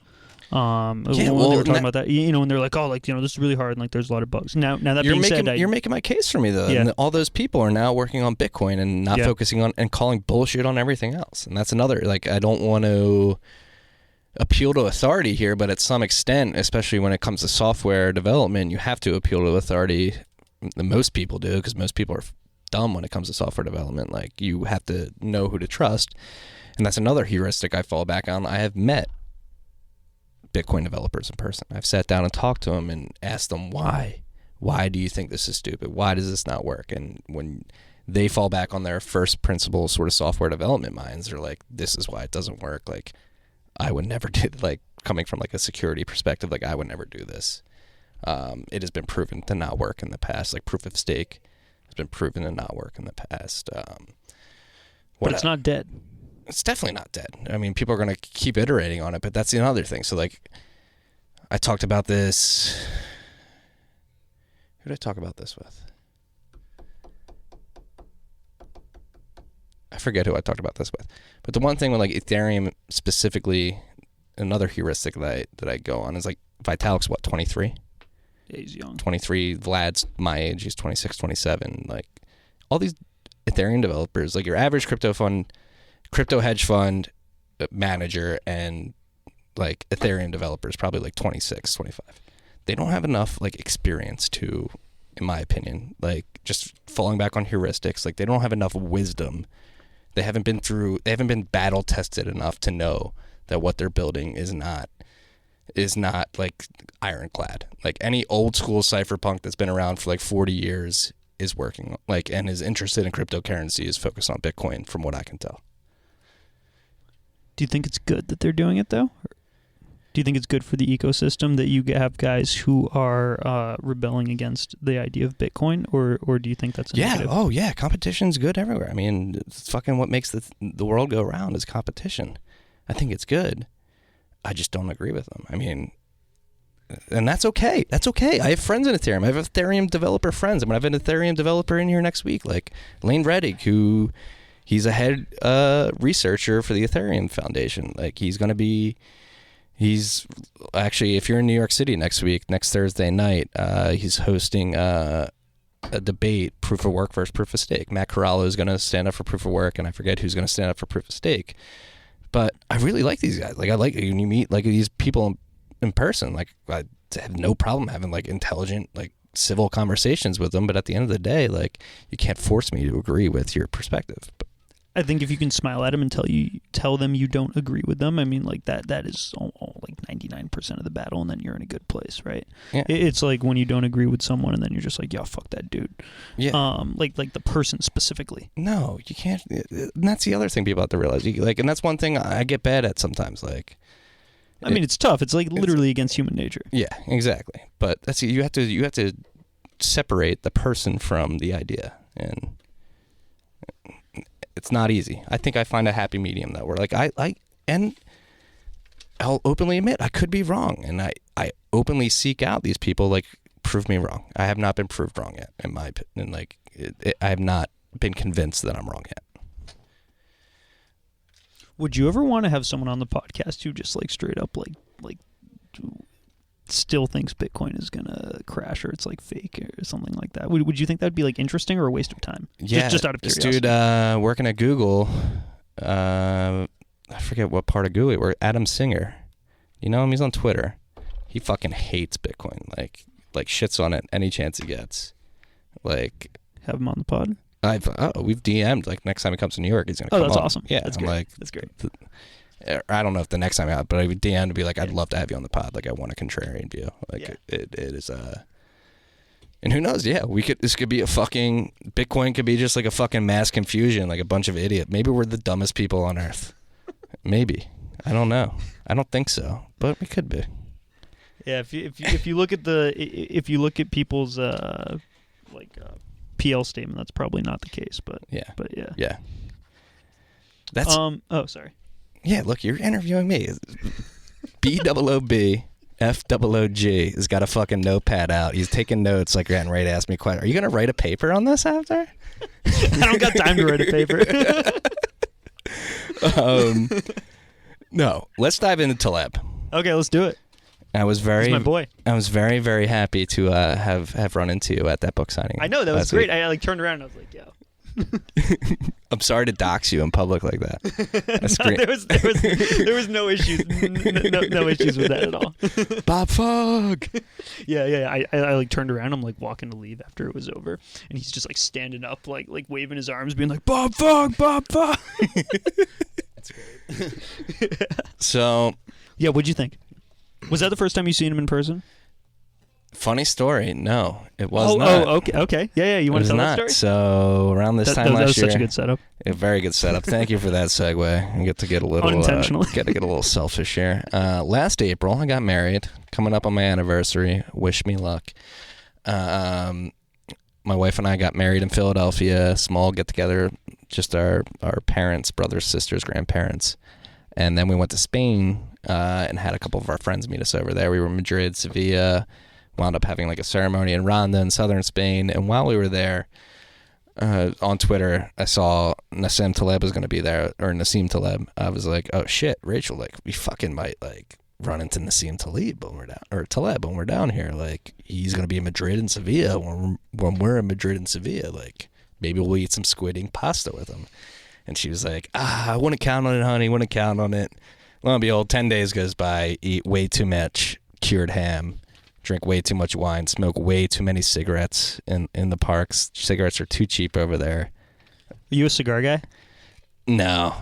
When they were talking about that, when they're like, oh, like this is really hard and like there's a lot of bugs. Now that being said, you're making my case for me though. Yeah. And all those people are now working on Bitcoin and not focusing on and calling bullshit on everything else. And that's another, like, I don't want to appeal to authority here, but at some extent, especially when it comes to software development, you have to appeal to authority. Most people do, because most people are dumb when it comes to software development. Like, you have to know who to trust. And that's another heuristic I fall back on. I have met Bitcoin developers in person. I've sat down and talked to them and asked them why. Why do you think this is stupid? Why does this not work? And when they fall back on their first principle sort of software development minds, they're like, this is why it doesn't work. Like, I would never do, like, coming from like a security perspective, like, I would never do this. It has been proven to not work in the past. Like, proof of stake has been proven to not work in the past. But it's not dead. It's definitely not dead. I mean, people are going to keep iterating on it, but that's another thing. So, like, I talked about this. Who did I talk about this with? I forget who I talked about this with. But the one thing with like Ethereum specifically, another heuristic that I go on is like Vitalik's what, 23? Yeah, he's young. 23. Vlad's my age. He's 26, 27. Like, all these Ethereum developers, like your average crypto hedge fund manager and like Ethereum developers, probably like 26, 25. They don't have enough like experience to, in my opinion, like just falling back on heuristics. Like, they don't have enough wisdom. They haven't been battle tested enough to know that what they're building is not like ironclad. Like, any old school cypherpunk that's been around for like 40 years is working, like, and is interested in cryptocurrency, is focused on Bitcoin from what I can tell. Do you think it's good that they're doing it though? Do you think it's good for the ecosystem that you have guys who are rebelling against the idea of Bitcoin, or do you think that's a negative? Oh yeah, competition's good everywhere. I mean, it's fucking what makes the world go round is competition. I think it's good. I just don't agree with them. I mean, and that's okay. That's okay. I have friends in Ethereum. I have Ethereum developer friends. I'm gonna have an Ethereum developer in here next week, like Lane Reddick, who he's a head researcher for the Ethereum Foundation. Like he's actually, if you're in New York City next Thursday night, he's hosting a debate, proof of work versus proof of stake. Matt Corallo is going to stand up for proof of work, and I forget who's going to stand up for proof of stake. But I really like these guys. Like I like when you meet like these people in person. Like I have no problem having like intelligent, like civil conversations with them. But at the end of the day, like you can't force me to agree with your perspective. But I think if you can smile at them and tell them you don't agree with them, I mean, like that is all like 99% of the battle, and then you're in a good place, right? Yeah. It's like when you don't agree with someone, and then you're just like, "Yo, fuck that dude." Yeah. Like the person specifically. No, you can't. And that's the other thing people have to realize. And that's one thing I get bad at sometimes. Like, I mean, it's tough. It's like literally against human nature. Yeah, exactly. But that's you have to separate the person from the idea, and it's not easy. I think I find a happy medium though, where like I'll openly admit I could be wrong, and I openly seek out these people, like, prove me wrong. I have not been proved wrong yet, in my opinion. Like I have not been convinced that I'm wrong yet. Would you ever want to have someone on the podcast who just like straight up like still thinks Bitcoin is gonna crash, or it's like fake or something like that? Would you think that'd be like interesting or a waste of time? Yeah, just out of curiosity. This dude working at Google, I forget what part of Google, where Adam Singer, you know him, he's on Twitter. He fucking hates Bitcoin, like shits on it any chance he gets. Like, have him on the pod. We've DM'd, like, next time he comes to New York, he's gonna come that's on. awesome. Yeah, that's I'm great. like, that's great. I don't know if the next time out, but I would DM to be like, I'd love to have you on the pod. Like, I want a contrarian view. Like, Yeah. it is and who knows? Yeah, this could be a fucking Bitcoin could be just like a fucking mass confusion, like a bunch of idiots. Maybe we're the dumbest people on earth. Maybe. I don't know. I don't think so, but we could be. Yeah, if you look at people's PL statement, that's probably not the case. But yeah. Yeah. That's Oh, sorry. Yeah, look, you're interviewing me. BOOB FOOG has got a fucking notepad out. He's taking notes, like getting ready to ask me questions. Are you gonna write a paper on this after? I don't got time to write a paper. No. Let's dive into Taleb. Okay, let's do it. He's my boy. I was very, very happy to have run into you at that book signing. I know, that was week. great. I turned around and I was like, yo. I'm sorry to dox you in public like that. No, there was no issues. No issues with that at all. Bobb Fogg. Yeah. I like turned around. I'm like walking to leave after it was over, and he's just like standing up, like waving his arms, being like, Bobb Fogg, Bobb Fogg. That's great. So, yeah, what'd you think? Was that the first time you seen him in person? Funny story. No, it was not. Oh, okay. Yeah. You want to tell that story? So around this time that last was year, such a good setup. A very good setup. Thank you for that segue. I get to get a little unintentionally. Get a little selfish here. Last April, I got married. Coming up on my anniversary. Wish me luck. My wife and I got married in Philadelphia. Small get together, just our parents, brothers, sisters, grandparents, and then we went to Spain and had a couple of our friends meet us over there. We were in Madrid, Sevilla. Wound up having like a ceremony in Ronda in southern Spain, and while we were there, on Twitter, I saw Nassim Taleb was going to be there, or Nassim Taleb. I was like, oh shit, Rachel, like we fucking might like run into Nassim Taleb when we're down, or Taleb when we're down here. Like he's going to be in Madrid and Sevilla when we're in Madrid and Sevilla. Like maybe we'll eat some squid ink pasta with him. And she was like, I wouldn't count on it, honey. Wouldn't count on it. Lo and behold, 10 days goes by, eat way too much cured ham. Drink way too much wine, smoke way too many cigarettes in the parks. Cigarettes are too cheap over there. Are you a cigar guy? No.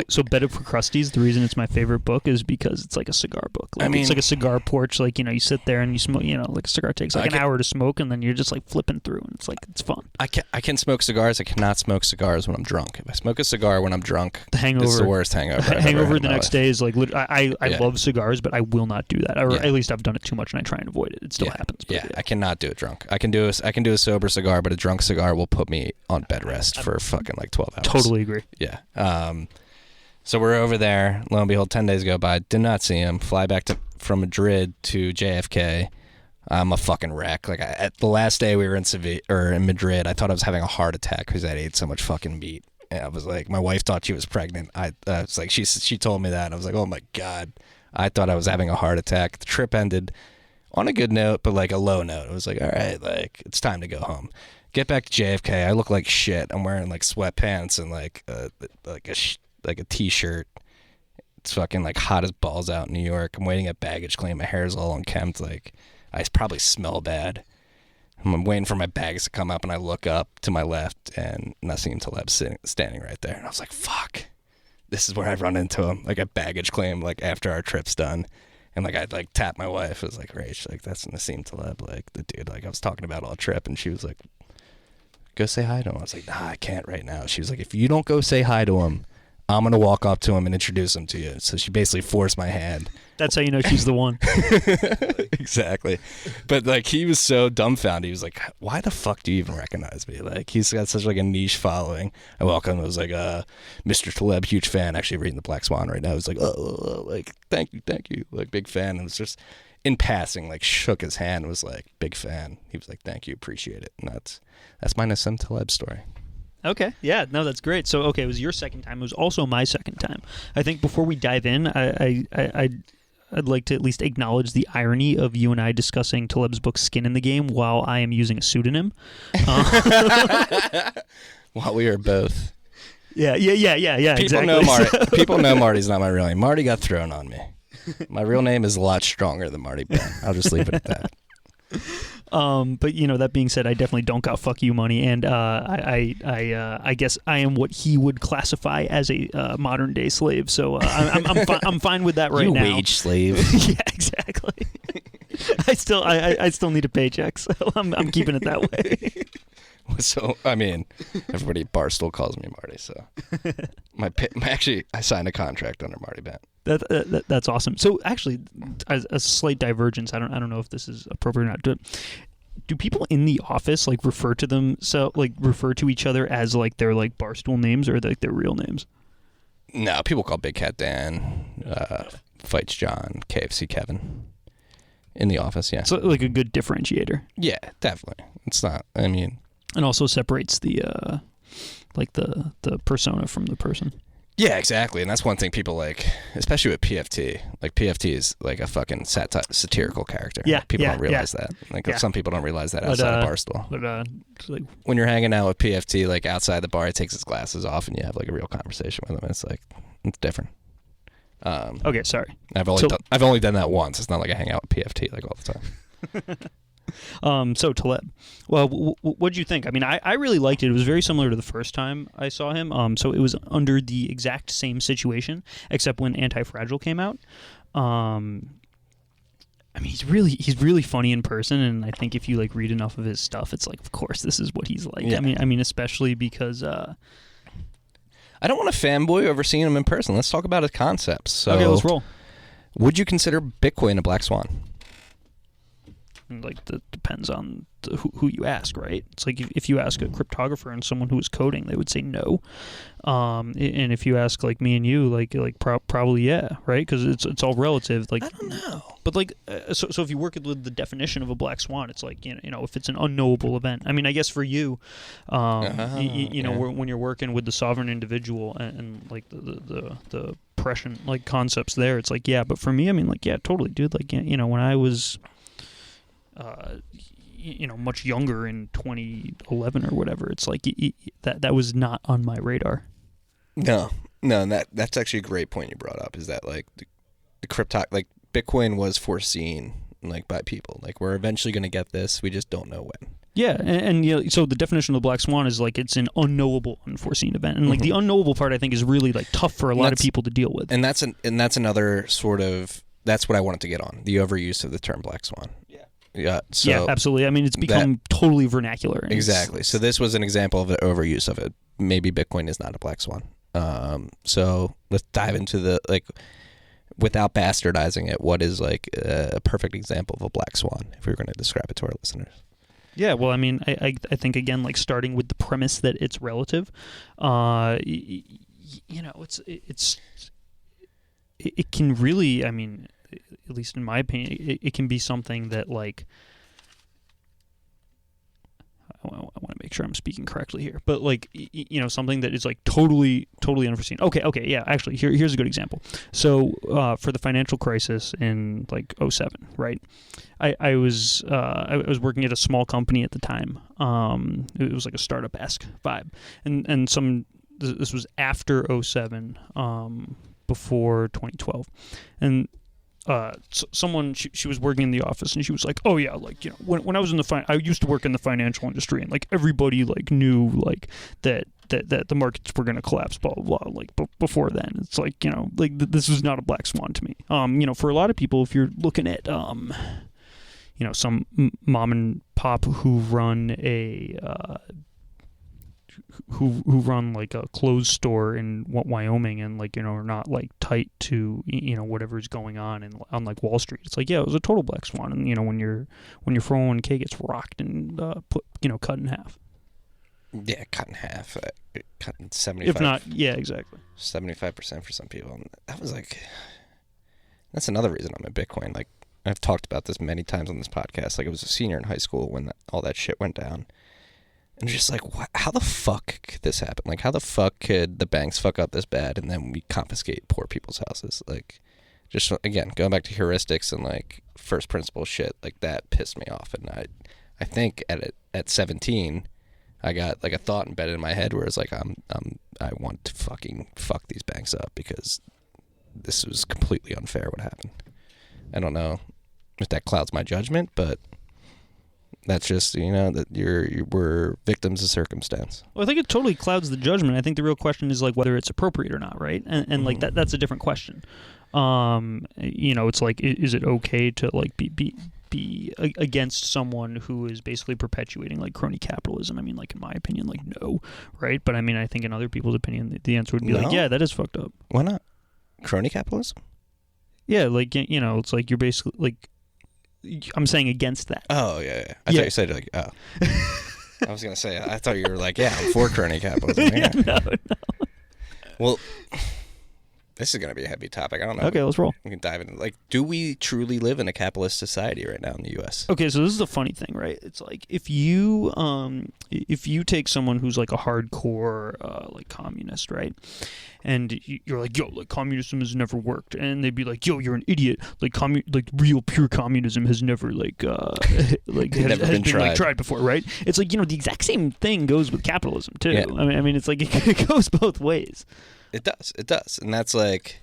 So Bed for Crusties, the reason it's my favorite book is because it's like a cigar book. Like, it's like a cigar porch. Like, you sit there and you smoke, like a cigar takes like an hour to smoke, and then you're just like flipping through, and it's fun. I can smoke cigars. I cannot smoke cigars when I'm drunk. If I smoke a cigar when I'm drunk, the hangover. It's the worst hangover. Hangover the next day is like, I love cigars, but I will not do that. Or at least I've done it too much and I try and avoid it. It still happens. But I cannot do it drunk. I can do a sober cigar, but a drunk cigar will put me on bed rest for fucking like 12 hours. Totally agree. Yeah. So we're over there. Lo and behold, 10 days go by. Did not see him. Fly back from Madrid to JFK. I'm a fucking wreck. Like at the last day we were in Madrid, I thought I was having a heart attack because I ate so much fucking meat. And I was like, my wife thought she was pregnant. I was like, she told me that. I was like, oh my God. I thought I was having a heart attack. The trip ended on a good note, but like a low note. It was like, all right, like it's time to go home. Get back to JFK. I look like shit. I'm wearing like sweatpants and like a t-shirt. It's fucking like hot as balls out in New York. I'm waiting at baggage claim. My hair's all unkempt. Like I probably smell bad. I'm waiting for my bags to come up, and I look up to my left, and Nassim Taleb standing right there. And I was like, fuck. This is where I run into him. Like at baggage claim, like after our trip's done. And like I'd like tap my wife. I was like, Rach, like that's Nassim Taleb, like the dude like I was talking about all trip. And she was like, go say hi to him. I was like, nah, I can't right now. She was like, if you don't go say hi to him, I'm going to walk up to him and introduce him to you. So she basically forced my hand. That's how you know she's the one. Exactly. But like he was so dumbfounded. He was like, why the fuck do you even recognize me? Like he's got such like a niche following. I welcome him. I was like, Mr. Taleb, huge fan. Actually reading The Black Swan right now. I was like, oh, like thank you. Like big fan. And it was just in passing, like shook his hand, was like, big fan. He was like, thank you, appreciate it. And that's my Nassim Taleb story. Okay. Yeah. No, that's great. So, okay, it was your second time. It was also my second time. I think before we dive in, I'd like to at least acknowledge the irony of you and I discussing Taleb's book Skin in the Game while I am using a pseudonym. While we are both. Yeah. People exactly. know Marty. People know Marty's not my real name. Marty got thrown on me. My real name is a lot stronger than Marty Bent. I'll just leave it at that. But you know, that being said, I definitely don't got fuck you money, and I guess I am what he would classify as a modern day slave. So I'm fine with that right now. You wage slave. Yeah, exactly. I still need a paycheck, so I'm keeping it that way. So I mean, everybody at Barstool calls me Marty. So actually, I signed a contract under Marty Bent. That's awesome. So actually, as a slight divergence, I don't know if this is appropriate or not. Do people in the office like refer to each other as like their like Barstool names or like their real names? No, people call Big Cat Dan, Fights John, KFC Kevin in the office. Yeah, so like a good differentiator. Yeah, definitely. It's not. I mean, and also separates the like the persona from the person. Yeah, exactly. And that's one thing people like, especially with PFT. Like, PFT is like a fucking satirical character. Yeah. People don't realize that. Like, some people don't realize that outside of Barstool. Like, when you're hanging out with PFT, like, outside the bar, he takes his glasses off and you have, like, a real conversation with him. It's, like, it's different. Okay, sorry. I've only done that once. It's not like I hang out with PFT, like, all the time. So Taleb, well, what'd you think? I mean, I really liked it. It was very similar to the first time I saw him. So it was under the exact same situation, except when Anti-Fragile came out. I mean, he's really funny in person, and I think if you like read enough of his stuff, it's like, of course, this is what he's like. Yeah. I mean, especially because I don't want to fanboy over seeing him in person. Let's talk about his concepts. So, okay, let's roll. Would you consider Bitcoin a black swan? Like, that depends on who you ask, right? It's like if you ask a cryptographer and someone who is coding, they would say no. And if you ask like me and you, like probably yeah, right? Because it's all relative. Like, I don't know. But like, so if you work with the definition of a black swan, it's like, you know, if it's an unknowable event. I mean, I guess for you, you know, when you're working with the sovereign individual and like the prescient like concepts there, it's like, yeah. But for me, I mean, like, yeah, totally, dude. Like, you know, when I was you know, much younger in 2011 or whatever, it's like that was not on my radar. No, and that's actually a great point you brought up, is that like the crypto, like Bitcoin was foreseen like by people, like we're eventually going to get this, we just don't know when. Yeah, and you know, so the definition of the black swan is like it's an unknowable, unforeseen event, and like the unknowable part, I think, is really like tough for a lot of people to deal with. And that's another sort of, that's what I wanted to get on, the overuse of the term black swan. Yeah, so yeah, absolutely. I mean, it's become totally vernacular. Exactly. So this was an example of the overuse of it. Maybe Bitcoin is not a black swan. So let's dive into the, like, without bastardizing it, what is like a perfect example of a black swan, if we were going to describe it to our listeners? Yeah, well, I mean, I think, again, like, starting with the premise that it's relative, you know, it can really, I mean, at least in my opinion, it can be something that, like, want to make sure I'm speaking correctly here, but like something that is like totally unforeseen. Okay, yeah. Actually, here's a good example. So for the financial crisis in like '07, right? I was working at a small company at the time. It was like a startup-esque vibe, and this was after '07, before 2012, and. Someone she was working in the office and she was like, oh yeah, like when I was in I used to work in the financial industry and like everybody like knew like that the markets were going to collapse, blah blah blah. Like before then, it's like like this was not a black swan to me. For a lot of people, if you're looking at some mom and pop who run like a clothes store in Wyoming and like are not like tight to whatever's going on like Wall Street. It's like, yeah, it was a total black swan. And when your 401k gets rocked and cut in half. Yeah, cut in half. Cut in 75%. If not, yeah, exactly. 75% for some people. And that was like, that's another reason I'm in Bitcoin. Like I've talked about this many times on this podcast. Like I was a senior in high school when all that shit went down. And just like, how the fuck could this happen? Like, how the fuck could the banks fuck up this bad and then we confiscate poor people's houses? Like, just, again, going back to heuristics and, like, first principle shit, like, that pissed me off. And I think at 17, I got, like, a thought embedded in my head where it's like, I want to fucking fuck these banks up because this was completely unfair what happened. I don't know if that clouds my judgment, but... That's just, that we're victims of circumstance. Well, I think it totally clouds the judgment. I think the real question is like whether it's appropriate or not, right? And like that's a different question. It's like, is it okay to like be against someone who is basically perpetuating like crony capitalism? I mean, like in my opinion, like no, right? But I mean, I think in other people's opinion, the answer would be like, yeah, that is fucked up. Why not? Crony capitalism? Yeah, like it's like you're basically like. I'm saying against that. Oh, yeah. I thought you said, like, oh. I was going to say, I thought you were like, yeah, I'm for crony capitalism. Yeah. No. Well, this is going to be a heavy topic. I don't know. Okay, let's roll. We can dive into, like, do we truly live in a capitalist society right now in the U.S.? Okay, so this is the funny thing, right? It's like, if you take someone who's, like, a hardcore, like, communist, right? And you're like, yo, like communism has never worked, and they'd be like, yo, you're an idiot. Like real pure communism has never has been tried before, right? It's like the exact same thing goes with capitalism too. Yeah. I mean, it's like it goes both ways. It does, and that's like,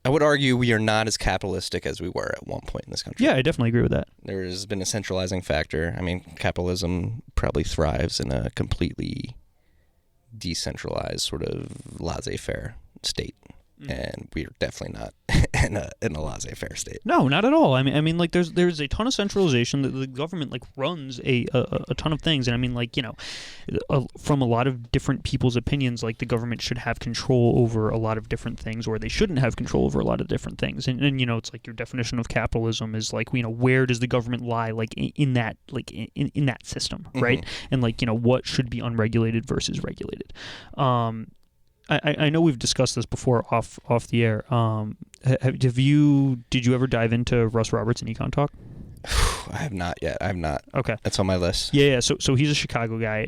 I would argue we are not as capitalistic as we were at one point in this country. Yeah, I definitely agree with that. There's been a centralizing factor. I mean, capitalism probably thrives in a completely decentralized sort of laissez-faire state, and we're definitely not in a laissez-faire state. No, not at all. I mean, like there's a ton of centralization. The government like runs a ton of things, and I mean, like from a lot of different people's opinions, like the government should have control over a lot of different things, or they shouldn't have control over a lot of different things. And it's like your definition of capitalism is like where does the government lie like in that in that system, right? Mm-hmm. And like what should be unregulated versus regulated. I know we've discussed this before off the air. Did you ever dive into Russ Roberts and Econ Talk? I have not yet. I have not. Okay. That's on my list. Yeah. So he's a Chicago guy.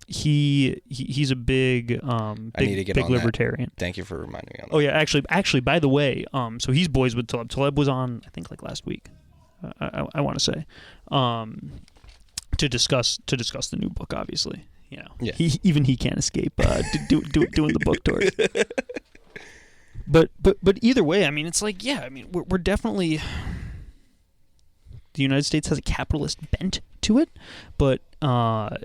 He's a big libertarian. That. Thank you for reminding me on that. Oh yeah, actually by the way, so he's boys with Taleb. Taleb was on, I think, like last week. I want to say. To discuss the new book, obviously. Yeah. He can't escape doing the book tour. But either way, I mean, it's like, yeah, I mean, we're definitely, the United States has a capitalist bent to it, but I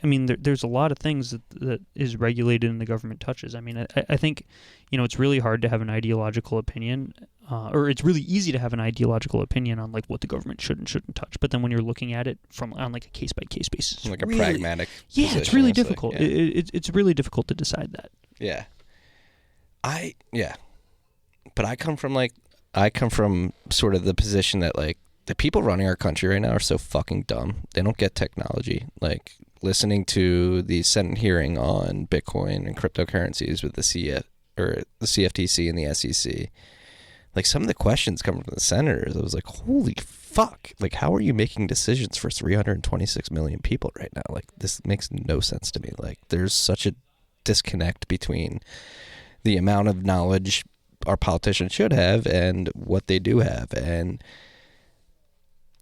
mean, there's a lot of things that is regulated and the government touches. I mean, I think, it's really hard to have an ideological opinion, or it's really easy to have an ideological opinion on like what the government should and shouldn't touch. But then when you're looking at it on like a case by case basis, like a pragmatic, yeah, it's really difficult. Like, yeah. It's really difficult to decide that. Yeah, but I come from sort of the position that like the people running our country right now are so fucking dumb. They don't get technology. Like listening to the Senate hearing on Bitcoin and cryptocurrencies with the CFTC and the SEC, like some of the questions coming from the senators, I was like, holy fuck? Like, how are you making decisions for 326 million people right now? Like, this makes no sense to me. Like, there's such a disconnect between the amount of knowledge our politicians should have and what they do have. And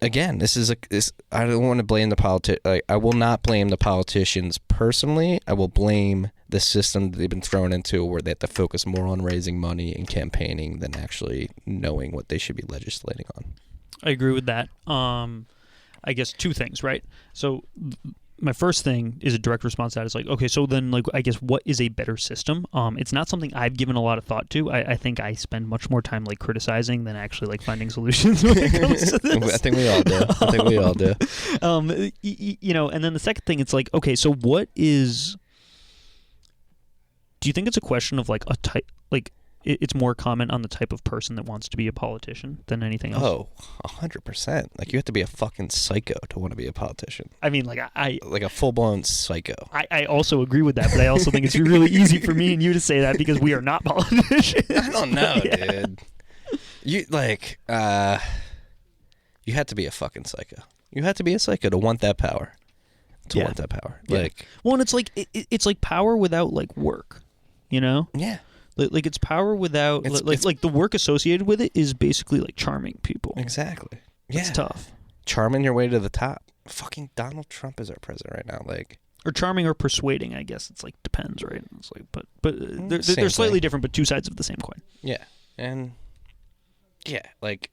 again, this I don't want to blame the I will not blame the politicians personally. I will blame the system that they've been thrown into, where they have to focus more on raising money and campaigning than actually knowing what they should be legislating on. I agree with that. I guess two things, right? So my first thing is a direct response to that. It's like, okay, so then, like, I guess what is a better system? It's not something I've given a lot of thought to. I think I spend much more time, like, criticizing than actually, like, finding solutions when it comes to this. I think we all do. You know, and then the second thing, it's like, okay, so what is... Do you think it's a question of, like, a type... Like, it's more comment on the type of person that wants to be a politician than anything else? Oh, 100%. Like, you have to be a fucking psycho to want to be a politician. I mean, like, like a full-blown psycho. I also agree with that, but I also think it's really easy for me and you to say that because we are not politicians. I don't know, dude. You, like, you had to be a fucking psycho. You had to be a psycho to want that power. Want that power. Yeah. Like, well, and it's like, it's like power without, like, work, you know? Yeah. Like it's power without like the work associated with it is basically like charming people. Exactly. Yeah. It's tough. Charming your way to the top. Fucking Donald Trump is our president right now. Like, or charming or persuading, I guess. It's like depends, right? It's like, but they're slightly different, but two sides of the same coin. Yeah, and yeah, like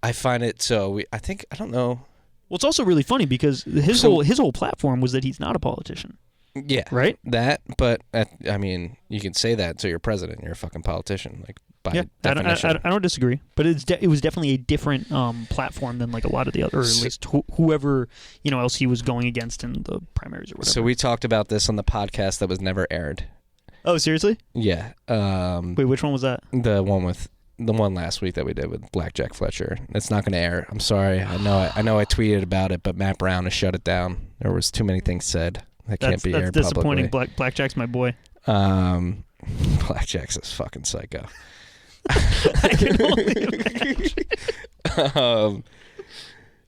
I find it so. I don't know. Well, it's also really funny because his whole platform was that he's not a politician. Yeah, right. That, but I mean, you can say that until you're president. You're a fucking politician, like by definition. I don't disagree, but it was definitely a different platform than like a lot of the other, or at least whoever else he was going against in the primaries or whatever. So we talked about this on the podcast that was never aired. Oh, seriously? Yeah. Wait, which one was that? The one last week that we did with Blackjack Fletcher. It's not going to air. I'm sorry. I know I tweeted about it, but Matt Brown has shut it down. There was too many things said. That can't be aired That's disappointing. publicly. Blackjack's my boy. Blackjack's a fucking psycho. I can only imagine.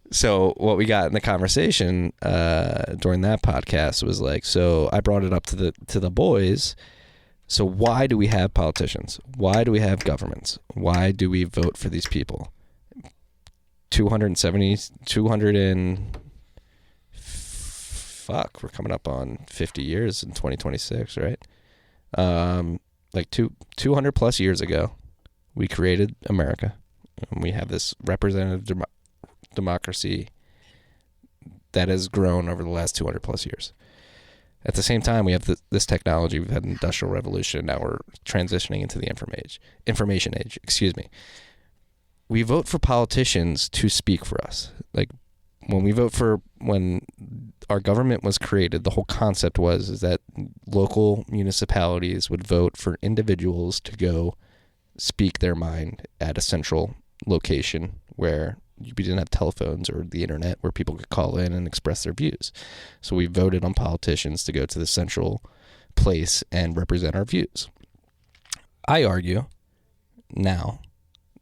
So what we got in the conversation during that podcast was like, so I brought it up to the boys. So why do we have politicians? Why do we have governments? Why do we vote for these people? 200 and fuck, we're coming up on 50 years in 2026, right? Like 200 plus years ago, we created America. And we have this representative democracy that has grown over the last 200 plus years. At the same time, we have this technology. We've had an industrial revolution. Now we're transitioning into the information age. Excuse me. We vote for politicians to speak for us. Like when our government was created, the whole concept is that local municipalities would vote for individuals to go speak their mind at a central location where we didn't have telephones or the internet where people could call in and express their views. So we voted on politicians to go to the central place and represent our views. I argue now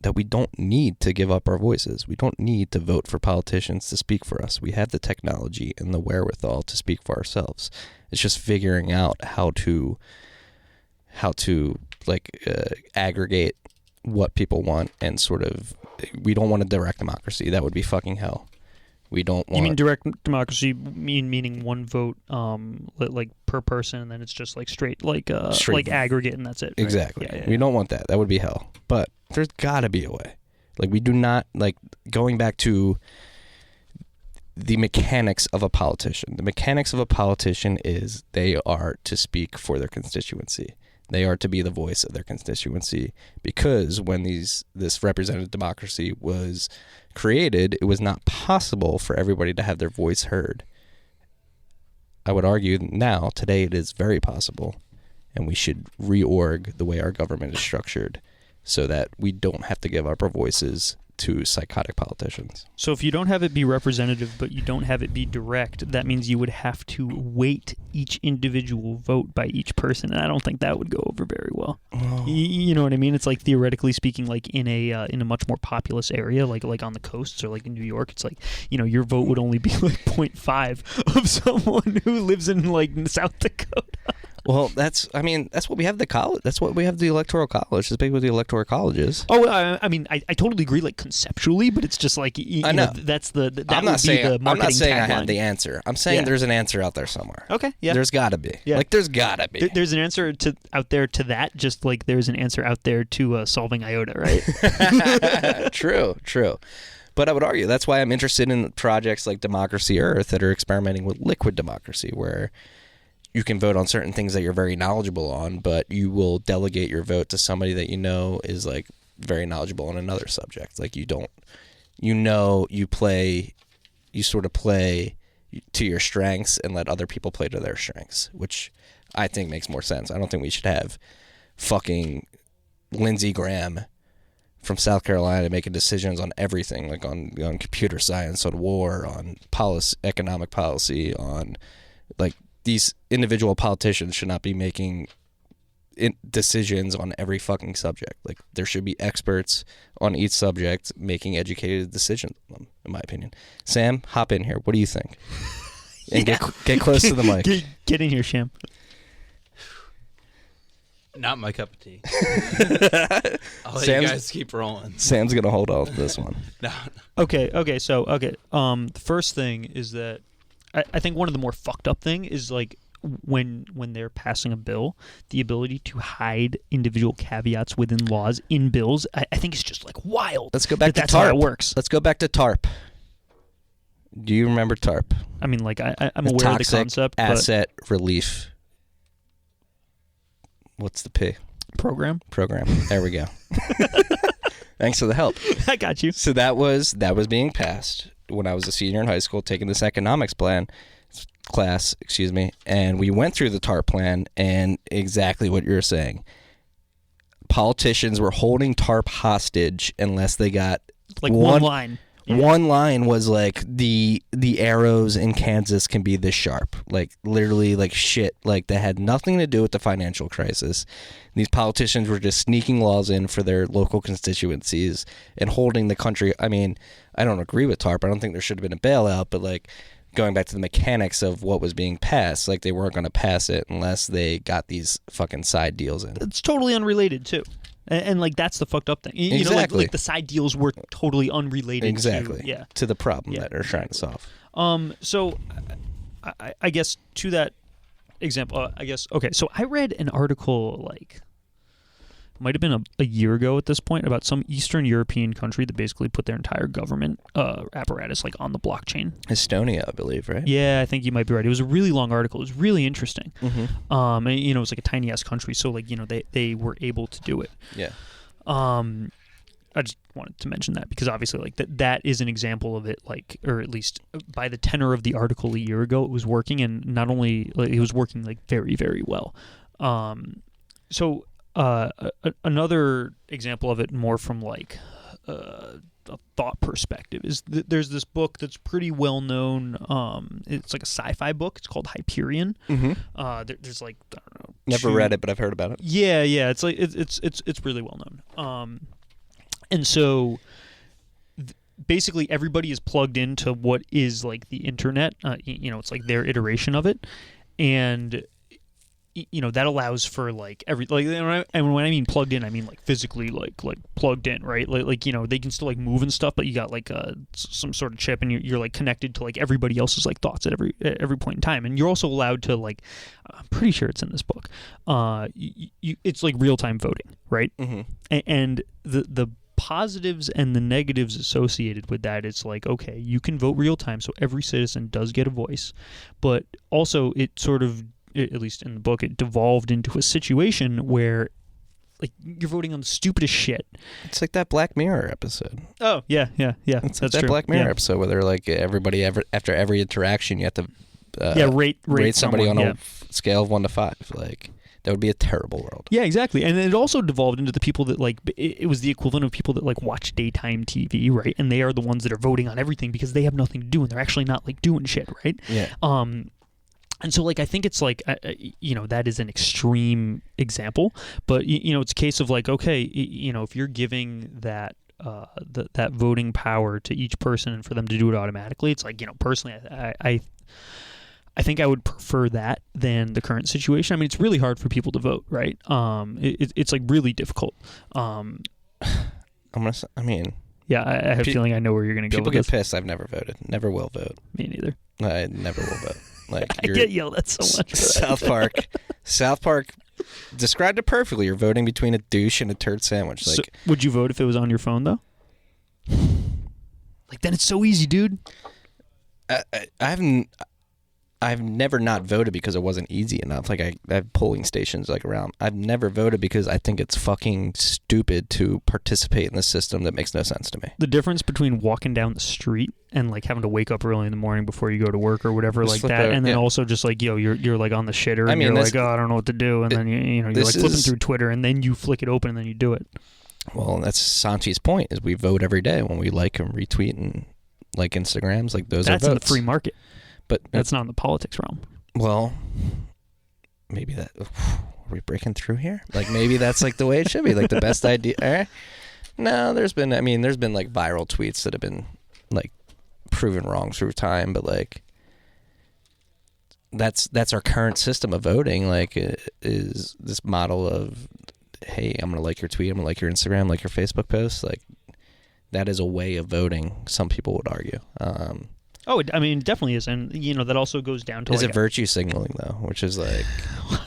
that we don't need to give up our voices. We don't need to vote for politicians to speak for us. We have the technology and the wherewithal to speak for ourselves. It's just figuring out how to aggregate what people want and sort of. We don't want a direct democracy. That would be fucking hell. We don't want. You mean direct democracy? Meaning one vote, like per person, and then it's just like straight like aggregate, and that's it. Right? Exactly. Yeah. We don't want that. That would be hell. But there's got to be a way. Like, we do not, like, going back to the mechanics of a politician. The mechanics of a politician is they are to speak for their constituency. They are to be the voice of their constituency, because when this representative democracy was created, it was not possible for everybody to have their voice heard. I would argue now, today, it is very possible, and we should reorg the way our government is structured so that we don't have to give up our voices to psychotic politicians. So if you don't have it be representative, but you don't have it be direct, that means you would have to weight each individual vote by each person, and I don't think that would go over very well. You know what I mean? It's like theoretically speaking, like in a much more populous area, like on the coasts or like in New York, it's like, you know, your vote would only be like 0.5 of someone who lives in like South Dakota. Well, that's what we have the college. That's what we have the electoral college. It's big with the electoral colleges. Oh, I mean, I totally agree, like conceptually, but it's just like I know. That's the that I'm would not be saying the marketing I'm not saying tagline. I have the answer. I'm saying Yeah. there's an answer out there somewhere. Okay, yeah. There's got to be. Yeah. Like there's got to be. There's an answer out there to that, just like there's an answer out there to solving IOTA, right? True. But I would argue that's why I'm interested in projects like Democracy Earth that are experimenting with liquid democracy, where you can vote on certain things that you're very knowledgeable on, but you will delegate your vote to somebody that you know is like very knowledgeable on another subject. Like you sort of play to your strengths and let other people play to their strengths, which I think makes more sense. I don't think we should have fucking Lindsey Graham from South Carolina making decisions on everything, like on computer science, on war, on policy, economic policy, on like these individual politicians should not be making decisions on every fucking subject. Like there should be experts on each subject making educated decisions on them, in my opinion. Sam, hop in here. What do you think? And get close to the mic. Get in here, Sham. Not my cup of tea. I'll let you guys keep rolling. Sam's gonna hold on to this one. No. Okay. The first thing is that I think one of the more fucked up thing is like when they're passing a bill, the ability to hide individual caveats within laws in bills, I think is just like wild. Let's go back to that's TARP. how it works. Let's go back to TARP. Do you remember TARP? I mean, like I'm The aware of the Toxic concept, Asset Relief. What's the P? Program. There we go. Thanks for the help. I got you. So that was being passed when I was a senior in high school, taking this economics class, and we went through the TARP plan, and exactly what you're saying. Politicians were holding TARP hostage unless they got Like one line. Yeah. One line was like the arrows in Kansas can be this sharp, like literally like shit, like that had nothing to do with the financial crisis. These politicians were just sneaking laws in for their local constituencies and holding the country. I mean, I don't agree with TARP. I don't think there should have been a bailout, but like going back to the mechanics of what was being passed, like they weren't going to pass it unless they got these fucking side deals in. It's totally unrelated too. And like that's the fucked up thing. You Exactly. know, like the side deals were totally unrelated to the problem that they're trying to solve. So I guess to that example, okay, so I read an article like might have been a year ago at this point about some Eastern European country that basically put their entire government apparatus like on the blockchain. Estonia, I believe, right? Yeah, I think you might be right. It was a really long article. It was really interesting. Mm-hmm. And, you know, it was like a tiny ass country, so like, you know, they were able to do it. Yeah. I just wanted to mention that because obviously like that is an example of it, like, or at least by the tenor of the article a year ago, it was working, and not only like, it was working like very, very well. Another example of it more from like a thought perspective is there's this book that's pretty well known. It's like a sci-fi book. It's called Hyperion. Mm-hmm. There's like, I don't know. Never read it, but I've heard about it. Yeah. It's like it's really well known. And so basically everybody is plugged into what is like the internet. You know, it's like their iteration of it, and you know that allows for like and when I mean plugged in, I mean like physically like plugged in, right? Like you know they can still like move and stuff, but you got like some sort of chip, and you're like connected to like everybody else's like thoughts at every point in time, and you're also allowed to like, I'm pretty sure it's in this book. It's like real time voting, right? Mm-hmm. And the positives and the negatives associated with that, it's like, okay, you can vote real time, so every citizen does get a voice, but also it sort of, at least in the book, it devolved into a situation where like you're voting on the stupidest shit. It's like that Black Mirror episode. Oh yeah. It's like that true. Black Mirror episode where they're like everybody after every interaction you have to rate somebody on a scale of 1 to 5. Like that would be a terrible world. Yeah, exactly. And it also devolved into the people that like, it was the equivalent of people that like watch daytime TV, right? And they are the ones that are voting on everything because they have nothing to do and they're actually not like doing shit, right? Yeah. And so, like, I think it's like, that is an extreme example, but it's a case of like, okay, if you're giving that that voting power to each person and for them to do it automatically, it's like, personally, I think I would prefer that than the current situation. I mean, it's really hard for people to vote, right? It's like really difficult. Yeah, I have a feeling I know where you're going to go. People get pissed. I've never voted. Never will vote. Me neither. I never will vote. Like, I get yelled at so much. South Park described it perfectly. You're voting between a douche and a turd sandwich. Like, so, would you vote if it was on your phone though? Like, then it's so easy, dude. I've never not voted because it wasn't easy enough. Like, I have polling stations like around. I've never voted because I think it's fucking stupid to participate in the system that makes no sense to me. The difference between walking down the street and like having to wake up early in the morning before you go to work or whatever just like that, and then also just like, you're like on the shitter and you're like, oh, I don't know what to do, and then you're like flipping through Twitter, and then you flick it open and then you do it. Well, that's Sanchi's point, is we vote every day when we like and retweet and like Instagrams. Like, those are votes. That's in the free market. But that's not in the politics realm. Well, maybe that... Are we breaking through here? Like, maybe that's like the way it should be. Like, the best idea... No, there's been like viral tweets that have been like proven wrong through time, but like that's our current system of voting. Like, is this model of, hey, I'm going to like your tweet, I'm going to like your Instagram, like your Facebook post. Like, that is a way of voting, some people would argue. Oh, I mean, it definitely is, and that also goes down to. Is it virtue signaling though? Which is like,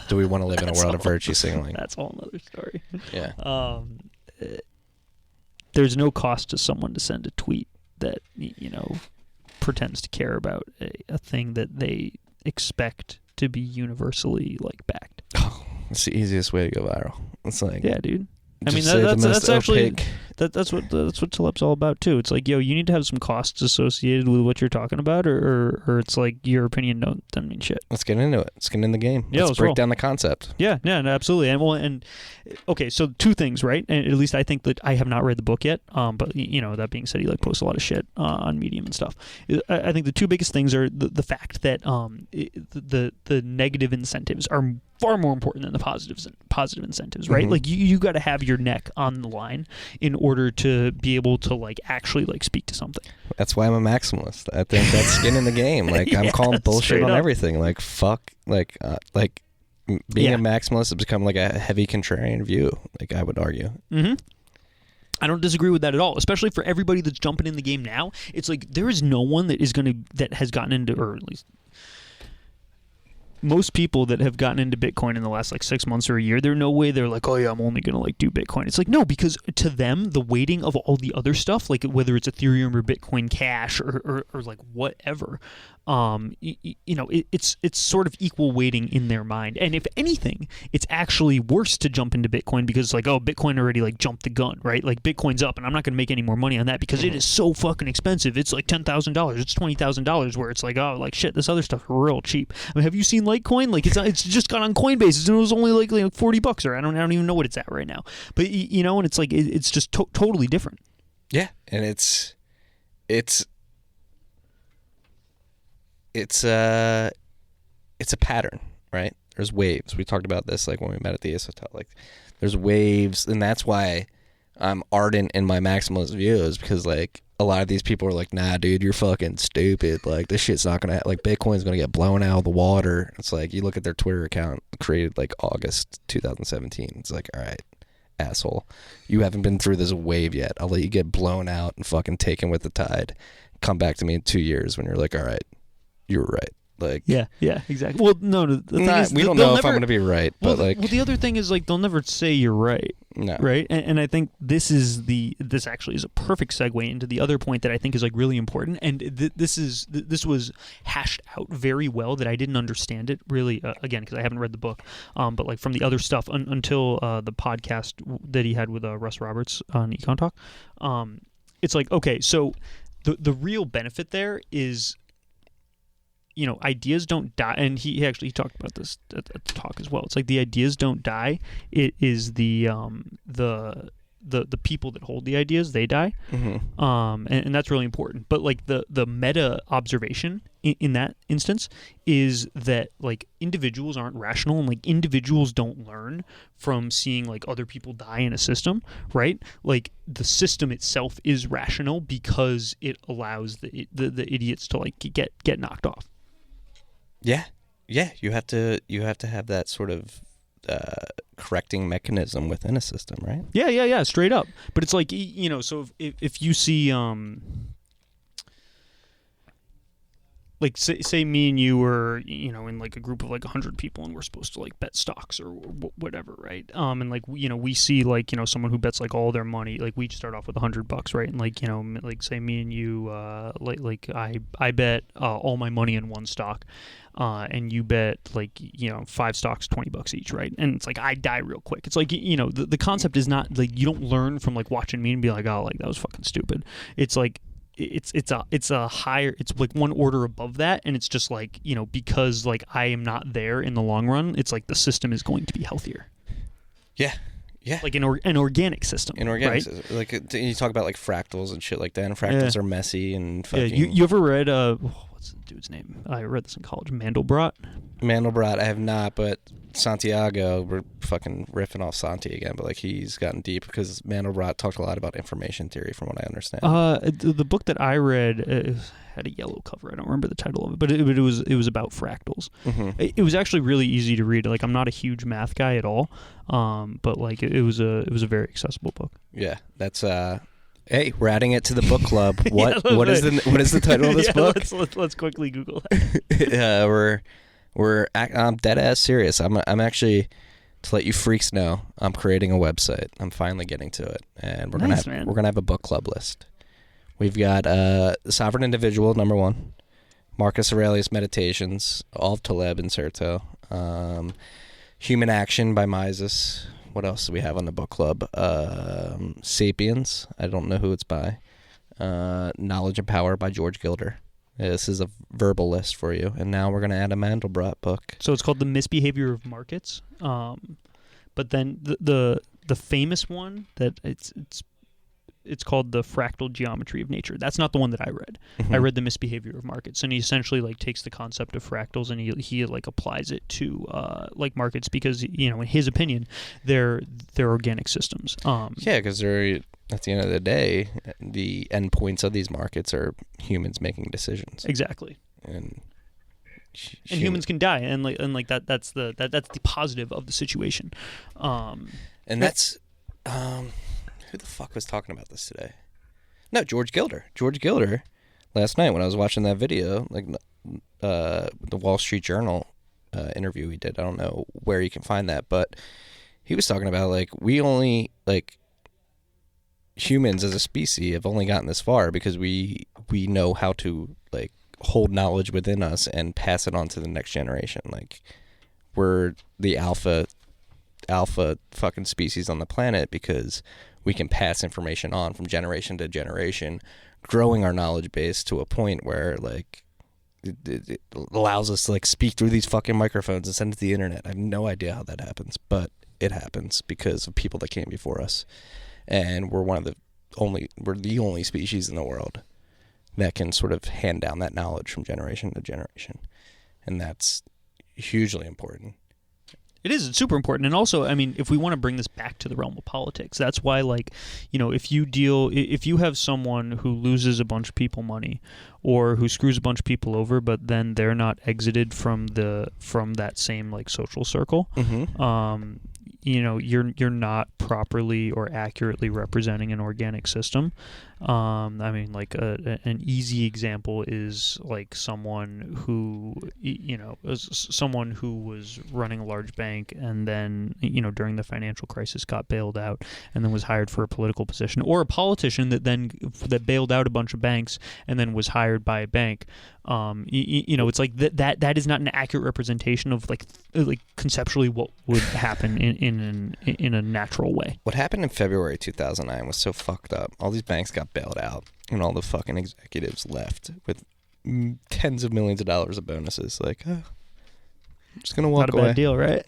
do we want to live in a world of virtue signaling? That's a whole other story. Yeah. There's no cost to someone to send a tweet that pretends to care about a thing that they expect to be universally like backed. Oh, it's the easiest way to go viral. It's like, yeah, dude. I mean, that's actually that's what Taleb's all about too. It's like, you need to have some costs associated with what you're talking about, or it's like your opinion doesn't mean shit. Let's get into it. Let's get in the game. Yeah, let's break down the concept. Yeah, no, absolutely. And okay, so two things, right? And at least I think that I have not read the book yet. But that being said, he like posts a lot of shit on Medium and stuff. I think the two biggest things are the fact that the negative incentives are far more important than the positive incentives, right? Mm-hmm. Like, you got to have your neck on the line in order to be able to like actually like speak to something. That's why I'm a maximalist. I think that's skin in the game. Like, I'm calling bullshit on everything. Like, fuck. Like being a maximalist has become like a heavy contrarian view. Like, I would argue. Mm-hmm. I don't disagree with that at all, especially for everybody that's jumping in the game now. It's like there is no one that has gotten into, or at least most people that have gotten into Bitcoin in the last like 6 months or a year, there's no way they're like, oh yeah, I'm only going to like do Bitcoin. It's like, no, because to them, the weighting of all the other stuff, like whether it's Ethereum or Bitcoin Cash or like whatever, it's sort of equal weighting in their mind. And if anything, it's actually worse to jump into Bitcoin because it's like, oh, Bitcoin already like jumped the gun, right? Like, Bitcoin's up and I'm not going to make any more money on that because it is so fucking expensive. It's like $10,000. It's $20,000 where it's like, oh, like shit, this other stuff is real cheap. I mean, have you seen Litecoin? Like, it's just got on Coinbase and it was only like $40 or I don't even know what it's at right now. But and it's like it's just totally different. Yeah, and it's a pattern, right? There's waves. We talked about this like when we met at the IOTA. Like, there's waves, and that's why I'm ardent in my maximalist views, because like a lot of these people are like, nah, dude, you're fucking stupid. Like, this shit's not gonna like Bitcoin's gonna get blown out of the water. It's like, you look at their Twitter account created like August 2017. It's like, all right, asshole, you haven't been through this wave yet. I'll let you get blown out and fucking taken with the tide. Come back to me in 2 years when you're like, all right, you were right. Like, yeah, exactly. Well, no, the thing is, we don't know if I'm going to be right, but well, the other thing is like they'll never say you're right. No. Right? And I think this actually is a perfect segue into the other point that I think is like really important, and this was hashed out very well that I didn't understand it really again because I haven't read the book, but like from the other stuff until the podcast that he had with Russ Roberts on Econ Talk, it's like, okay, so the real benefit there is, ideas don't die, and he talked about this at the talk as well. It's like the ideas don't die. It is the the people that hold the ideas, they die. Mm-hmm. And that's really important. But like the meta observation in that instance is that like individuals aren't rational, and like individuals don't learn from seeing like other people die in a system, right? Like the system itself is rational because it allows the idiots to like get knocked off. Yeah. You have to have that sort of correcting mechanism within a system, right? Yeah, straight up. But it's like, you know, so if you see like say me and you were, you know, in like a group of like 100 people, and we're supposed to like bet stocks or whatever, right? And like you know, we see like, you know, someone who bets like all their money, like we start off with $100, right? And like, you know, like say me and you, like I bet all my money in one stock, and you bet like, you know, 5 stocks, $20 each, right? And it's like I die real quick. It's like, you know, the concept is not like you don't learn from like watching me and be like, oh, like that was fucking stupid. It's like it's a higher, it's like one order above that, and it's just like, you know, because like I am not there in the long run, it's like the system is going to be healthier. Yeah. Like an organic system. An organic right? system. Like you talk about like fractals and shit like that, and fractals are messy and fucking. Yeah, you ever read what's the dude's name? I read this in college. Mandelbrot. I have not, but Santiago, we're fucking riffing off Santi again, but like he's gotten deep because Mandelbrot talked a lot about information theory, from what I understand. The book that I read had a yellow cover. I don't remember the title of it, but it was about fractals. Mm-hmm. It was actually really easy to read. Like I'm not a huge math guy at all, but like it was a very accessible book. Yeah, that's Hey, we're adding it to the book club. What is the title of this book? Let's quickly Google that. I'm dead ass serious. I'm actually, to let you freaks know, I'm creating a website. I'm finally getting to it, and we're gonna have a book club list. We've got The Sovereign Individual, number 1, Marcus Aurelius Meditations, all of Taleb and Certo, Human Action by Mises. What else do we have on the book club? Sapiens. I don't know who it's by. Knowledge and Power by George Gilder. This is a verbal list for you. And now we're going to add a Mandelbrot book. So it's called The Misbehavior of Markets. But then the famous one that it's called The Fractal Geometry of Nature. That's not the one that I read. Mm-hmm. I read The Misbehavior of Markets, and he essentially like takes the concept of fractals and he like applies it to like markets, because, you know, in his opinion, they're organic systems. Yeah, because they're, at the end of the day, the endpoints of these markets are humans making decisions. Exactly. And humans can die, and that's the positive of the situation. That's who the fuck was talking about this today? No, George Gilder. George Gilder, last night when I was watching that video, like the Wall Street Journal interview he did. I don't know where you can find that, but he was talking about like we only like humans as a species have only gotten this far because we know how to like hold knowledge within us and pass it on to the next generation. Like we're the alpha fucking species on the planet because we can pass information on from generation to generation, growing our knowledge base to a point where like it allows us to like speak through these fucking microphones and send it to the internet. I have no idea how that happens, but it happens because of people that came before us. And we're the only species in the world that can sort of hand down that knowledge from generation to generation. And that's hugely important. It is. It's super important. And also, I mean, if we want to bring this back to the realm of politics, that's why, like, you know, if you have someone who loses a bunch of people money or who screws a bunch of people over, but then they're not exited from that same, like, social circle, mm-hmm. You know, you're not properly or accurately representing an organic system. I mean, like an easy example is like someone who, you know, someone who was running a large bank and then, you know, during the financial crisis got bailed out and then was hired for a political position, or a politician that bailed out a bunch of banks and then was hired by a bank. You know, it's like that is not an accurate representation of like conceptually what would happen in a natural way. What happened in February 2009 was so fucked up. All these banks got bailed out, and all the fucking executives left with tens of millions of dollars of bonuses. Like, I'm just gonna walk away. Not a bad deal, right?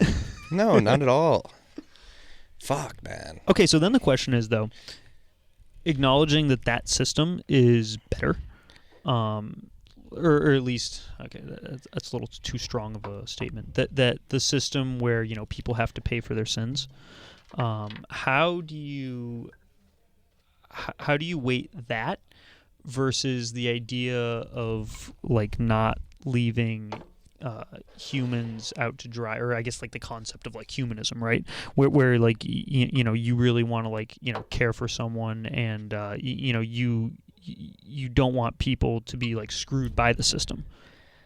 No, not at all. Fuck, man. Okay, so then the question is, though, acknowledging that system is better, or at least, okay, that's a little too strong of a statement. That the system where people have to pay for their sins, how do you weight that versus the idea of like not leaving humans out to dry, or I guess like the concept of like humanism, right? Where like you really want to like care for someone, and you don't want people to be like screwed by the system.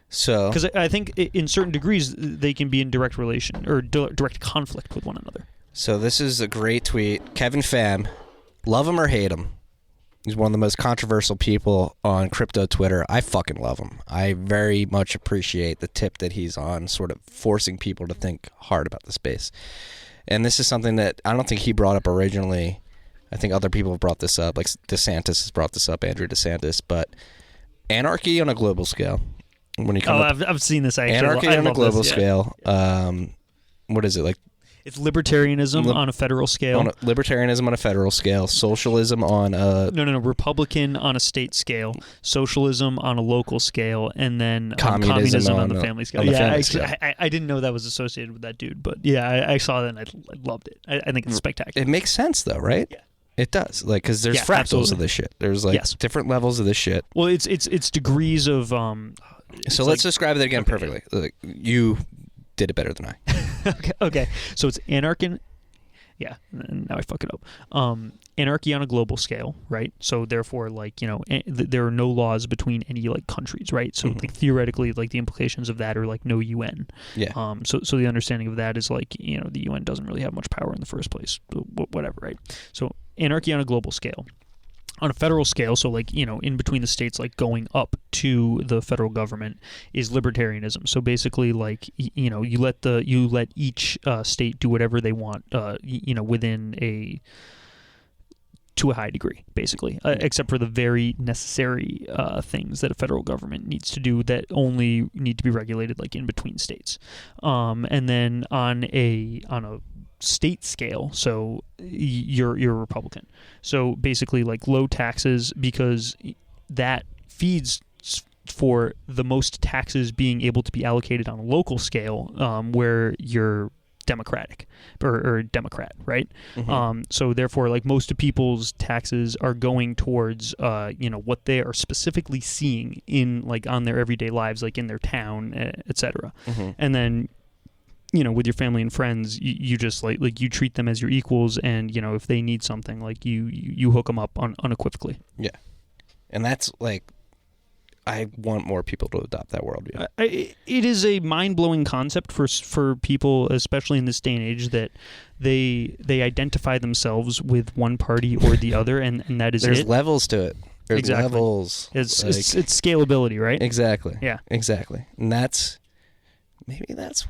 So because I think in certain degrees they can be in direct relation or direct conflict with one another. So this is a great tweet. Kevin Pham, love him or hate him, he's one of the most controversial people on crypto Twitter. I fucking love him. I very much appreciate the tip that he's on, sort of forcing people to think hard about the space. And this is something that I don't think he brought up originally. I think other people have brought this up, like DeSantis has brought this up, Andrew DeSantis. But anarchy on a global scale. When you come I've seen this. Anarchy on a global scale. What is it like? It's libertarianism on a federal scale. Libertarianism on a federal scale. Socialism on a... No. Republican on a state scale. Socialism on a local scale. And then communism on the family scale. I didn't know that was associated with that dude. But yeah, I saw that and I loved it. I think it's spectacular. It makes sense though, right? Yeah. It does. Like, because there's fractals absolutely. of this shit. There's like different levels of this shit. Well, it's degrees of... so let's describe it again perfectly. Like, you did it better than I. Okay. So it's anarchy. Yeah, now I fuck it up. Anarchy on a global scale, right? So therefore, like there are no laws between any like countries, right? So like theoretically, like the implications of that are like no UN. Yeah. So the understanding of that is like the UN doesn't really have much power in the first place. Whatever, right? So anarchy on a global scale. On a federal scale, so like in between the states, like going up to the federal government, is libertarianism. So basically, like you let each state do whatever they want, within to a high degree, basically, except for the very necessary things that a federal government needs to do that only need to be regulated like in between states. And then on a state scale, so you're a Republican. So basically like low taxes, because that feeds for the most taxes being able to be allocated on a local scale, where you're Democratic or Democrat, right? So therefore, like most of people's taxes are going towards, what they are specifically seeing in like on their everyday lives, like in their town, etc. And then, with your family and friends, you just like you treat them as your equals, and if they need something, like you hook them up unequivocally. Yeah, and that's like, I want more people to adopt that worldview. It is a mind-blowing concept for people, especially in this day and age, that they identify themselves with one party or the other, and that is There's it. levels to it. There's levels. It's scalability, right? Exactly. Yeah. Exactly. And maybe that's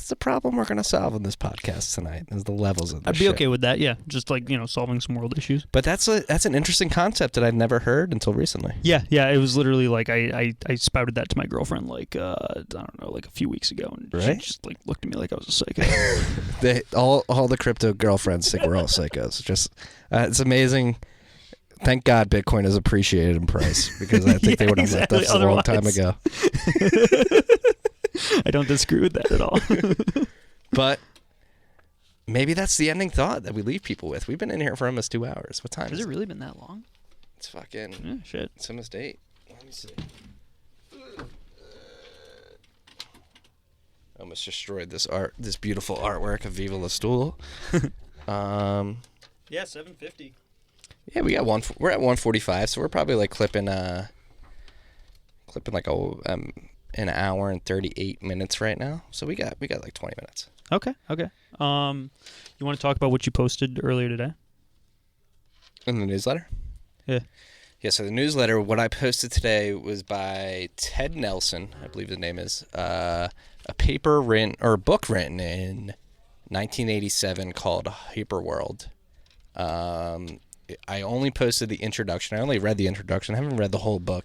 the problem we're going to solve in this podcast tonight, is the levels of this I'd be okay with that, yeah. Just like, solving some world issues. But that's an interesting concept that I've never heard until recently. Yeah. It was literally like I spouted that to my girlfriend like, I don't know, like a few weeks ago, and she just like looked at me like I was a psycho. all the crypto girlfriends think we're all psychos. Just it's amazing. Thank God Bitcoin is appreciated in price, because I think they would have left us a long time ago. I don't disagree with that at all. But maybe that's the ending thought that we leave people with. We've been in here for almost 2 hours. What time Has it really been that long? It's fucking... Yeah, shit. It's almost 8. Let me see. Almost destroyed this beautiful artwork of Viva La Stool. Yeah, 750. Yeah, we're at 145, so we're probably like clipping like an hour and 38 minutes right now. So we got like 20 minutes. Okay. You want to talk about what you posted earlier today? In the newsletter? Yeah. Yeah, so the newsletter, what I posted today was by Ted Nelson, I believe the name is, a book written in 1987 called Hyperworld. I only posted the introduction. I only read the introduction. I haven't read the whole book.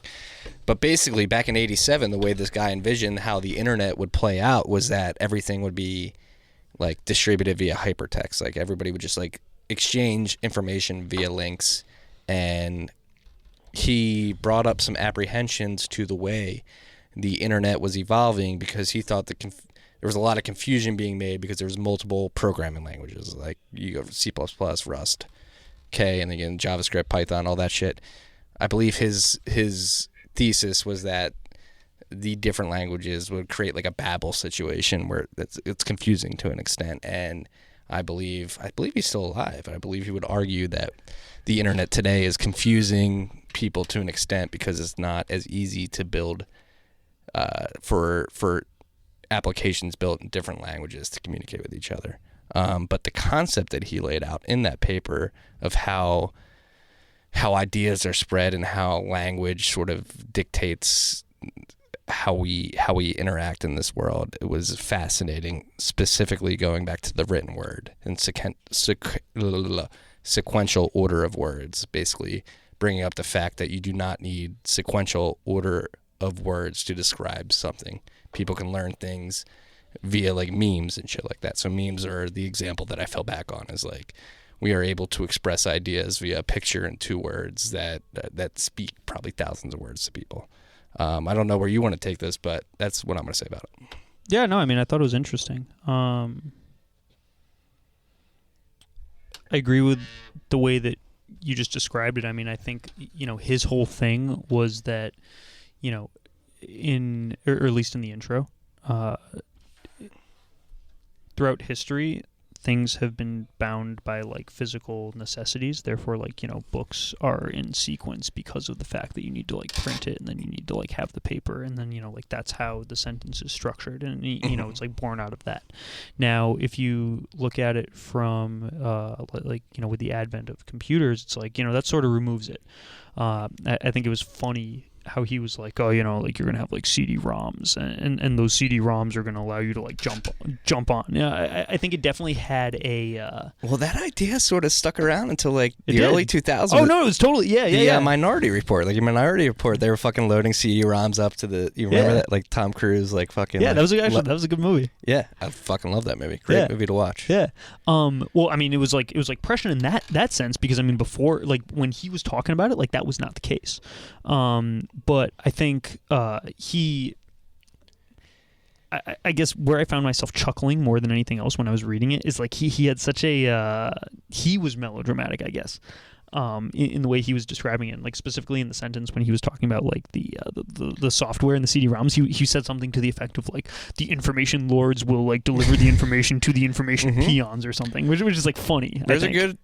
But basically, back in 87, the way this guy envisioned how the internet would play out was that everything would be like distributed via hypertext. Like everybody would just like exchange information via links, and he brought up some apprehensions to the way the internet was evolving because he thought that there was a lot of confusion being made because there was multiple programming languages, like you go C++, Rust, K, and again JavaScript, Python, all that shit. I believe his thesis was that the different languages would create like a Babel situation where it's confusing to an extent. And I believe he's still alive. I believe he would argue that the internet today is confusing people to an extent because it's not as easy to build for applications built in different languages to communicate with each other. But the concept that he laid out in that paper of how ideas are spread and how language sort of dictates how we interact in this world, it was fascinating, specifically going back to the written word and sequential order of words, basically bringing up the fact that you do not need sequential order of words to describe something. People can learn things via like memes and shit like that. So memes are the example that I fell back on, is like we are able to express ideas via a picture and 2 words that speak probably thousands of words to people. I don't know where you want to take this, but that's what I'm going to say about it. Yeah, no, I mean, I thought it was interesting. I agree with the way that you just described it. I mean, I think, his whole thing was that, or at least in the intro, throughout history, things have been bound by like physical necessities. Therefore, like, books are in sequence because of the fact that you need to like print it, and then you need to like have the paper, and then, like that's how the sentence is structured. And, it's like born out of that. Now, if you look at it from with the advent of computers, it's like, that sort of removes it. I think it was funny how he was like, like you're gonna have like CD-ROMs, and those CD-ROMs are gonna allow you to like jump on. Yeah, I think it definitely had a. Well, that idea sort of stuck around until like the early 2000s. Oh no, it was totally yeah. Minority Report, like your Minority Report, they were fucking loading CD-ROMs up to the. You remember that, like Tom Cruise, like fucking. Yeah, like, that was a good movie. Yeah, I fucking love that movie. Great movie to watch. Yeah. Well, I mean, it was like prescient in that sense, because I mean, before, like when he was talking about it, like that was not the case. But I think I guess where I found myself chuckling more than anything else when I was reading it is like he had such a he was melodramatic, I guess, in the way he was describing it, like specifically in the sentence when he was talking about like the software and the CD-ROMs. He said something to the effect of like the information lords will like deliver the information to the information peons or something, which is like funny. There's a good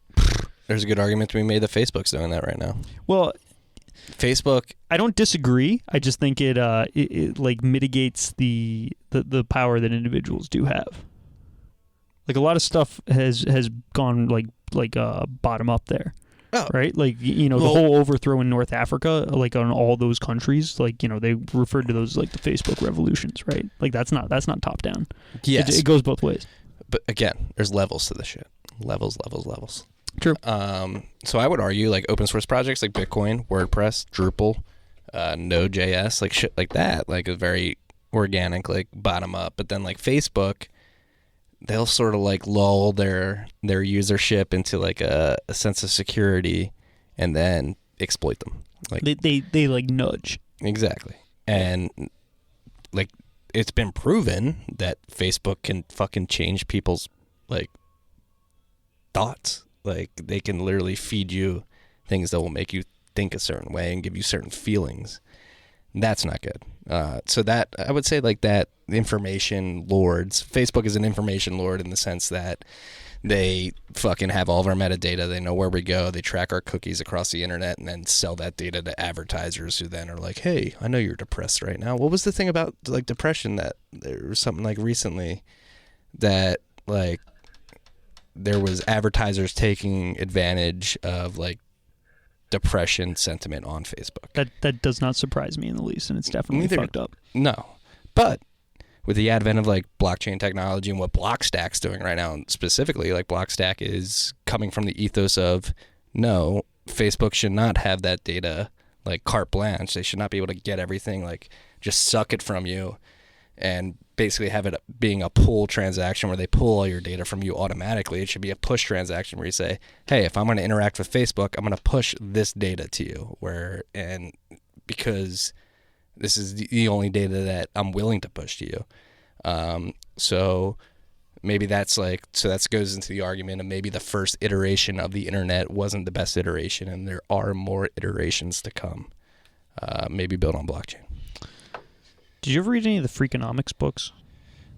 argument to be made that Facebook's doing that right now. Well, Facebook, I don't disagree. I just think it like mitigates the power that individuals do have. Like a lot of stuff has gone like bottom up there. Oh. Right? Like the whole overthrow in North Africa, like on all those countries, like they referred to those like the Facebook revolutions, right? Like that's not top down. Yes. It goes both ways. But again, there's levels to this shit. Levels. True. So I would argue like open source projects like Bitcoin, WordPress, Drupal, Node.js, like shit like that, like a very organic, like bottom up. But then like Facebook, they'll sort of like lull their usership into like a sense of security and then exploit them. Like they like nudge. Exactly. And like it's been proven that Facebook can fucking change people's like thoughts. Like they can literally feed you things that will make you think a certain way and give you certain feelings. That's not good. So that I would say like that information lords. Facebook is an information lord in the sense that they fucking have all of our metadata. They know where we go. They track our cookies across the internet and then sell that data to advertisers who then are like, hey, I know you're depressed right now. What was the thing about like depression that there was something like recently that like there was advertisers taking advantage of like depression sentiment on Facebook. That does not surprise me in the least, and it's definitely fucked up. No. But with the advent of like blockchain technology and what Blockstack's doing right now, specifically, like Blockstack is coming from the ethos of no, Facebook should not have that data like carte blanche. They should not be able to get everything, like just suck it from you and basically have it being a pull transaction where they pull all your data from you automatically. It should be a push transaction where you say, hey, if I'm going to interact with Facebook, I'm going to push this data to you, and because this is the only data that I'm willing to push to you. So maybe that goes into the argument of maybe the first iteration of the internet wasn't the best iteration, and there are more iterations to come, maybe built on blockchain. Did you ever read any of the Freakonomics books?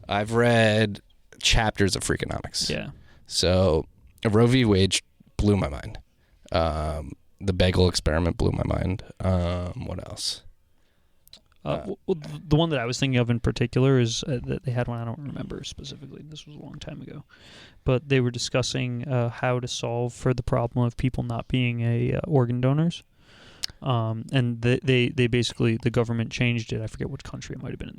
I've read chapters of Freakonomics. Yeah. So Roe v. Wade blew my mind. The bagel experiment blew my mind. What else? Well, the one that I was thinking of in particular is that they had one, I don't remember specifically. This was a long time ago. But they were discussing how to solve for the problem of people not being organ donors. And they basically, the government changed it. I forget which country it might have been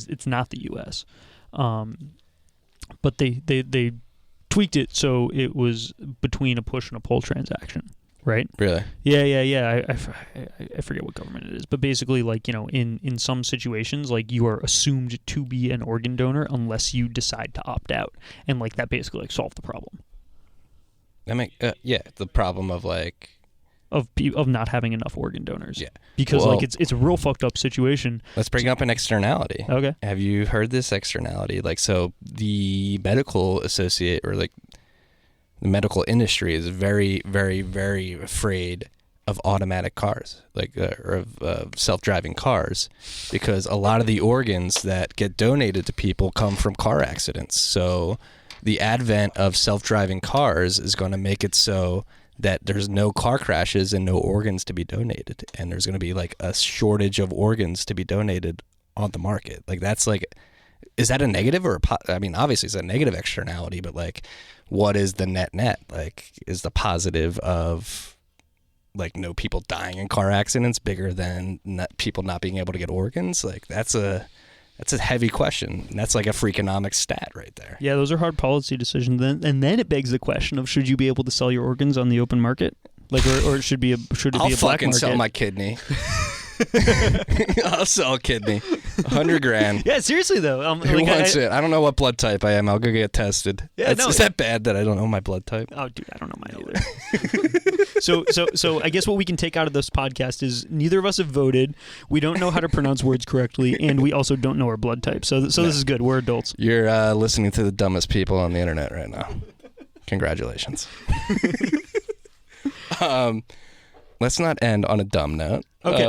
it's not the U.S. But they tweaked it so it was between a push and a pull transaction, right? Really? Yeah. I forget what government it is, but basically, like, you know, in some situations, like, you are assumed to be an organ donor unless you decide to opt out, and like that basically like solved the problem. The problem of like. Of not having enough organ donors. Yeah. Because like it's a real fucked up situation. Let's bring up an externality. Okay. Have you heard this externality? Like, so the medical the medical industry is very, very, very afraid of automatic cars, like or of self-driving cars, because a lot of the organs that get donated to people come from car accidents. So the advent of self-driving cars is going to make it so that there's no car crashes and no organs to be donated, and there's going to be like a shortage of organs to be donated on the market. Like, that's like, is that a negative or I mean, obviously it's a negative externality, but like, what is the net? Like, is the positive of like no people dying in car accidents bigger than people not being able to get organs? Like, that's a heavy question. And that's like a Freakonomics stat right there. Yeah, those are hard policy decisions. And then it begs the question of, should you be able to sell your organs on the open market? Like, or should it be a black market? I'll fucking sell my kidney. I'll sell a kidney. $100,000. Yeah, seriously though. Who wants it? I don't know what blood type I am. I'll go get tested. Yeah, is that bad that I don't know my blood type? Oh, dude, I don't know mine either. So I guess what we can take out of this podcast is neither of us have voted. We don't know how to pronounce words correctly, and we also don't know our blood type. So this is good. We're adults. You're listening to the dumbest people on the internet right now. Congratulations. Let's not end on a dumb note. Okay.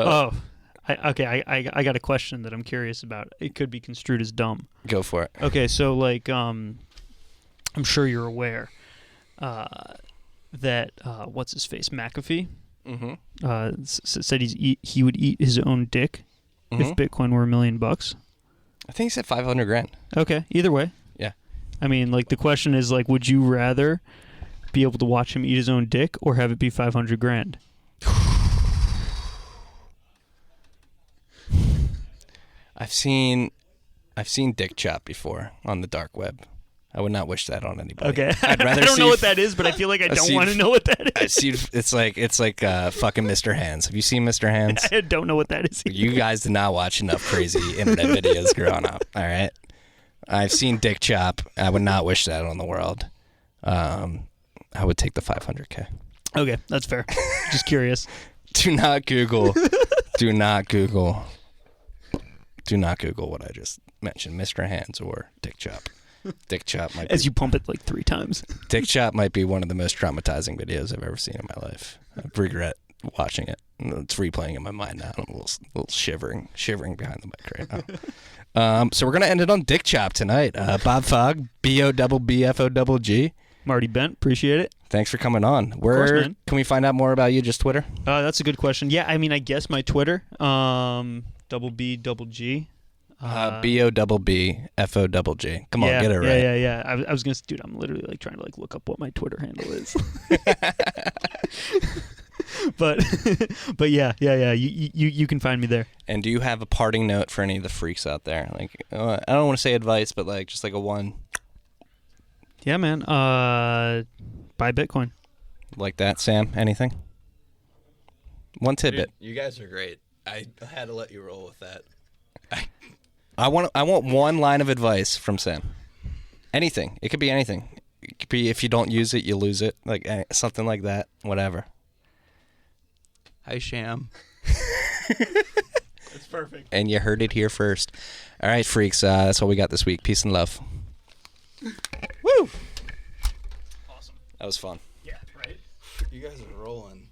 I got a question that I'm curious about. It could be construed as dumb. Go for it. Okay, so like, I'm sure you're aware that what's his face, McAfee, said he would eat his own dick if Bitcoin were $1 million. I think he said $500,000. Okay, either way. Yeah. I mean, like, the question is, like, would you rather be able to watch him eat his own dick or have it be $500,000? I've seen dick chop before on the dark web. I would not wish that on anybody. Okay. I'd rather I don't know what that is, but I feel like I don't want to know what that is. I see. It's like fucking Mr. Hands. Have you seen Mr. Hands? I don't know what that is either. You guys did not watch enough crazy internet videos growing up. All right. I've seen dick chop. I would not wish that on the world. I would take the $500,000. Okay, that's fair. Just curious. Do not Google what I just mentioned, Mr. Hands or dick chop. Dick chop might as you pump it like 3 times. Dick chop might be one of the most traumatizing videos I've ever seen in my life. I regret watching it. It's replaying in my mind now. I'm a little shivering behind the mic right now. So we're gonna end it on dick chop tonight. Bobb Fogg, BOBBFOGG. Martys Bent, appreciate it. Thanks for coming on. Where can we find out more about you? Just Twitter? That's a good question. Yeah, I mean, I guess my Twitter, BBGG. BOBBFOGG. Come on, get it right. Yeah. I was gonna, dude. I'm literally like trying to like look up what my Twitter handle is. but yeah. You can find me there. And do you have a parting note for any of the freaks out there? Like, I don't want to say advice, but like just like a one. Yeah, man. Buy Bitcoin. Like that, Sam? Anything? One tidbit. Dude, you guys are great. I had to let you roll with that. I want one line of advice from Sam. Anything. It could be anything. It could be if you don't use it, you lose it. Like something like that. Whatever. Hi, Sham. That's perfect. And you heard it here first. All right, freaks. That's what we got this week. Peace and love. Woo! Awesome. That was fun. Yeah, right? You guys are rolling.